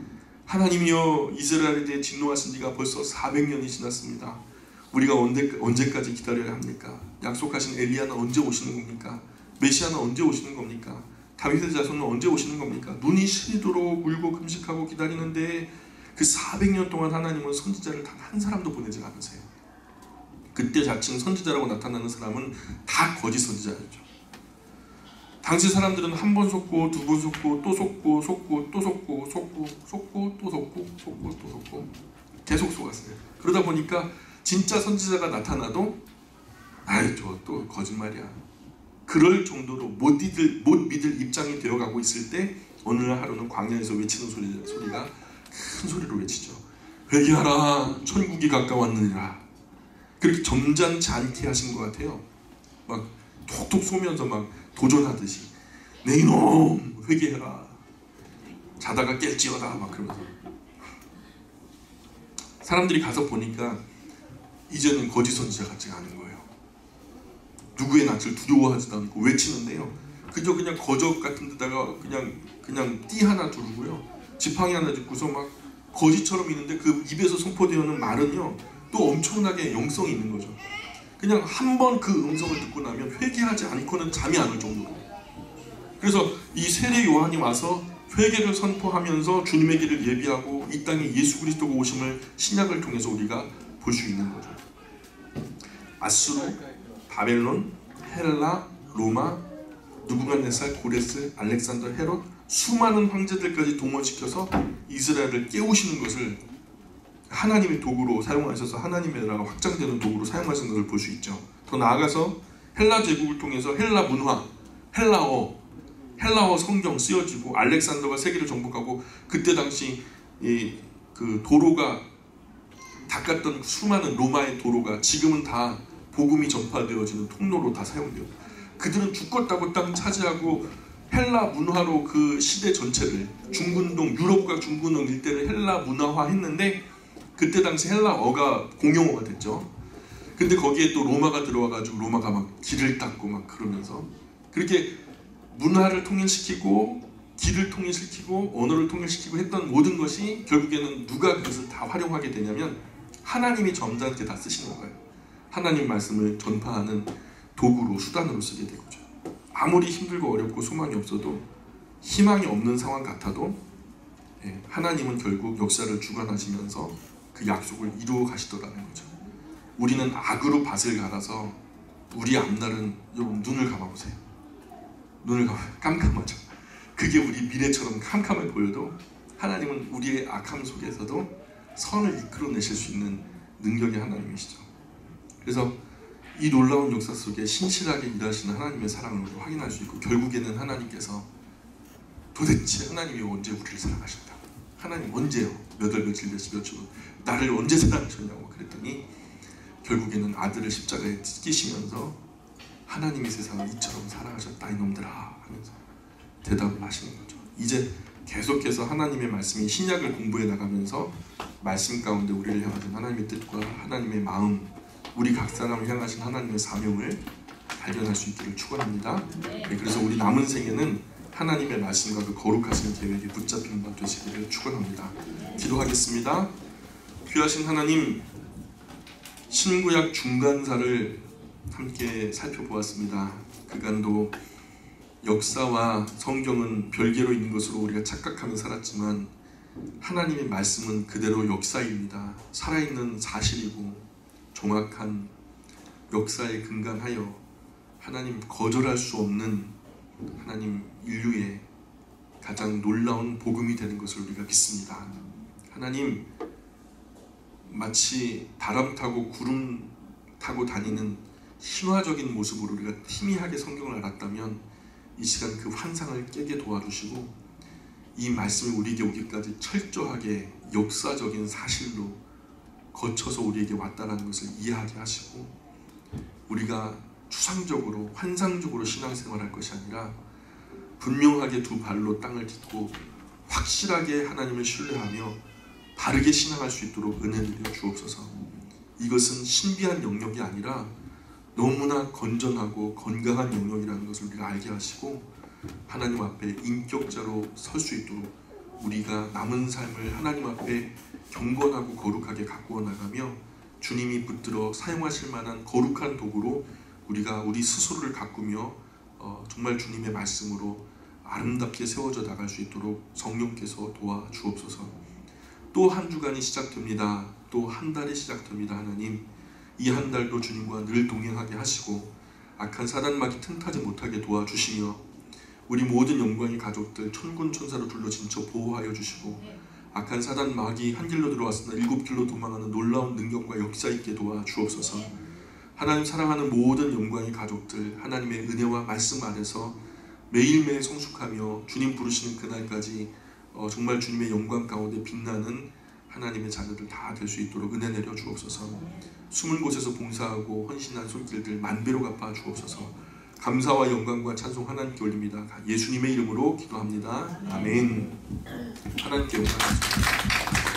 하나님이여, 이스라엘에 대해 진노하신 지가 벌써 400년이 지났습니다. 우리가 언제까지 기다려야 합니까? 약속하신 엘리야는 언제 오시는 겁니까? 메시아는 언제 오시는 겁니까? 다윗의 자손은 언제 오시는 겁니까? 눈이 시리도록 울고 금식하고 기다리는데 그 400년 동안 하나님은 선지자를 단 한 사람도 보내지 않으세요. 그때 자칭 선지자라고 나타나는 사람은 다 거짓 선지자였죠. 당시 사람들은 한 번 속고, 두 번 속고, 또 속고, 속고, 또 속고, 속고, 속고, 또 속고, 속고, 또 속고, 계속 속았어요. 그러다 보니까 진짜 선지자가 나타나도 아이, 저 또 거짓말이야. 그럴 정도로 못 믿을 입장이 되어가고 있을 때, 어느 날 하루는 광야에서 외치는 소리가 큰 소리로 외치죠. 회개하라, 천국이 가까웠느니라. 그렇게 점잖지 않게 하신 것 같아요. 막 톡톡 쏘면서 막 도전하듯이, 내 이놈 회개해라, 자다가 깰지어다, 막 그러면서. 사람들이 가서 보니까 이제는 거짓 선지자 같지가 않은 거예요. 누구의 낯을 두려워하지도 않고 외치는데요, 그저 그냥 거적 같은 데다가 그냥 띠 하나 두르고요, 지팡이 하나 짚고서 막 거짓처럼 있는데 그 입에서 선포되는 말은요 또 엄청나게 영성이 있는 거죠. 그냥 한 번 그 음성을 듣고 나면 회개하지 않고는 잠이 안 올 정도로. 그래서 이 세례 요한이 와서 회개를 선포하면서 주님의 길을 예비하고 이 땅에 예수 그리스도가 오심을 신약을 통해서 우리가 볼 수 있는 거죠. 아수르, 바벨론, 헬라, 로마, 느부갓네살, 고레스, 알렉산더, 헤롯, 수많은 황제들까지 동원시켜서 이스라엘을 깨우시는 것을 하나님의 도구로 사용하셔서 하나님의 나라가 확장되는 도구로 사용하시는 것을 볼 수 있죠. 더 나아가서 헬라 제국을 통해서 헬라 문화, 헬라어 성경 쓰여지고 알렉산더가 세계를 정복하고, 그때 당시 그 도로가 닦았던 수많은 로마의 도로가 지금은 다 복음이 전파되어지는 통로로 다 사용돼요. 그들은 죽겠다고 땅 차지하고 헬라 문화로 그 시대 전체를, 중근동, 유럽과 중근동 일대를 헬라 문화화했는데, 그때 당시 헬라어가 공용어가 됐죠. 근데 거기에 또 로마가 들어와가지고 로마가 막 길을 닦고 막 그러면서 그렇게 문화를 통일시키고 길을 통일시키고 언어를 통일시키고 했던 모든 것이 결국에는 누가 그것을 다 활용하게 되냐면 하나님이 점잖게 다 쓰시는 거예요. 하나님 말씀을 전파하는 도구로 수단으로 쓰게 되죠. 아무리 힘들고 어렵고 소망이 없어도 희망이 없는 상황 같아도 하나님은 결국 역사를 주관하시면서 그 약속을 이루어 가시더라는 거죠. 우리는 악으로 밭을 갈아서 우리 앞날은 여러분 눈을 감아보세요. 눈을 감아 깜깜하죠. 그게 우리 미래처럼 캄캄해 보여도 하나님은 우리의 악함 속에서도 선을 이끌어내실 수 있는 능력의 하나님이시죠. 그래서 이 놀라운 역사 속에 신실하게 일하시는 하나님의 사랑을 확인할 수 있고 결국에는 하나님께서 도대체 하나님이 언제 우리를 사랑하셨다. 하나님 언제요? 몇 월 며칠 몇시 몇 초 나를 언제 사랑하셨냐고 그랬더니 결국에는 아들을 십자가에 찢기시면서 하나님이 세상을 이처럼 사랑하셨다 이놈들아 하면서 대답을 하시는 거죠. 이제 계속해서 하나님의 말씀이 신약을 공부해 나가면서 말씀 가운데 우리를 향하신 하나님의 뜻과 하나님의 마음, 우리 각 사람을 향하신 하나님의 사명을 발견할 수 있기를 축원합니다. 그래서 우리 남은 생에는 하나님의 말씀과 그 거룩하신 계획에 붙잡힌 바 되시기를 축원합니다. 기도하겠습니다. 귀하신 하나님, 신구약 중간사를 함께 살펴보았습니다. 그간도 역사와 성경은 별개로 있는 것으로 우리가 착각하며 살았지만 하나님의 말씀은 그대로 역사입니다. 살아있는 사실이고 정확한 역사에 근간하여 하나님 거절할 수 없는 하나님 인류의 가장 놀라운 복음이 되는 것을 우리가 믿습니다. 하나님, 마치 바람 타고 구름 타고 다니는 신화적인 모습으로 우리가 희미하게 성경을 알았다면 이 시간 그 환상을 깨게 도와주시고 이 말씀이 우리에게 오기까지 철저하게 역사적인 사실로 거쳐서 우리에게 왔다는 것을 이해하게 하시고 우리가 추상적으로 환상적으로 신앙생활할 것이 아니라 분명하게 두 발로 땅을 딛고 확실하게 하나님을 신뢰하며 바르게 신앙할 수 있도록 은혜를 내려 주옵소서. 이것은 신비한 영역이 아니라 너무나 건전하고 건강한 영역이라는 것을 우리가 알게 하시고 하나님 앞에 인격자로 설 수 있도록 우리가 남은 삶을 하나님 앞에 경건하고 거룩하게 가꾸어 나가며 주님이 붙들어 사용하실 만한 거룩한 도구로 우리가 우리 스스로를 가꾸며 정말 주님의 말씀으로 아름답게 세워져 나갈 수 있도록 성령께서 도와주옵소서. 또 한 주간이 시작됩니다. 또 한 달이 시작됩니다. 하나님, 이 한 달도 주님과 늘 동행하게 하시고 악한 사단마귀 틈타지 못하게 도와주시며 우리 모든 영광의 가족들 천군 천사로 둘러진 저 보호하여 주시고 악한 사단마귀 한 길로 들어왔으나 일곱 길로 도망하는 놀라운 능력과 역사 있게 도와주옵소서. 하나님 사랑하는 모든 영광의 가족들 하나님의 은혜와 말씀 안에서 매일매일 성숙하며 주님 부르시는 그날까지 정말 주님의 영광 가운데 빛나는 하나님의 자녀들 다 될 수 있도록 은혜 내려 주옵소서. 숨은 곳에서 봉사하고 헌신한 손길들 만배로 갚아 주옵소서. 감사와 영광과 찬송 하나님께 올립니다. 예수님의 이름으로 기도합니다. 아멘. 하나님께 영광.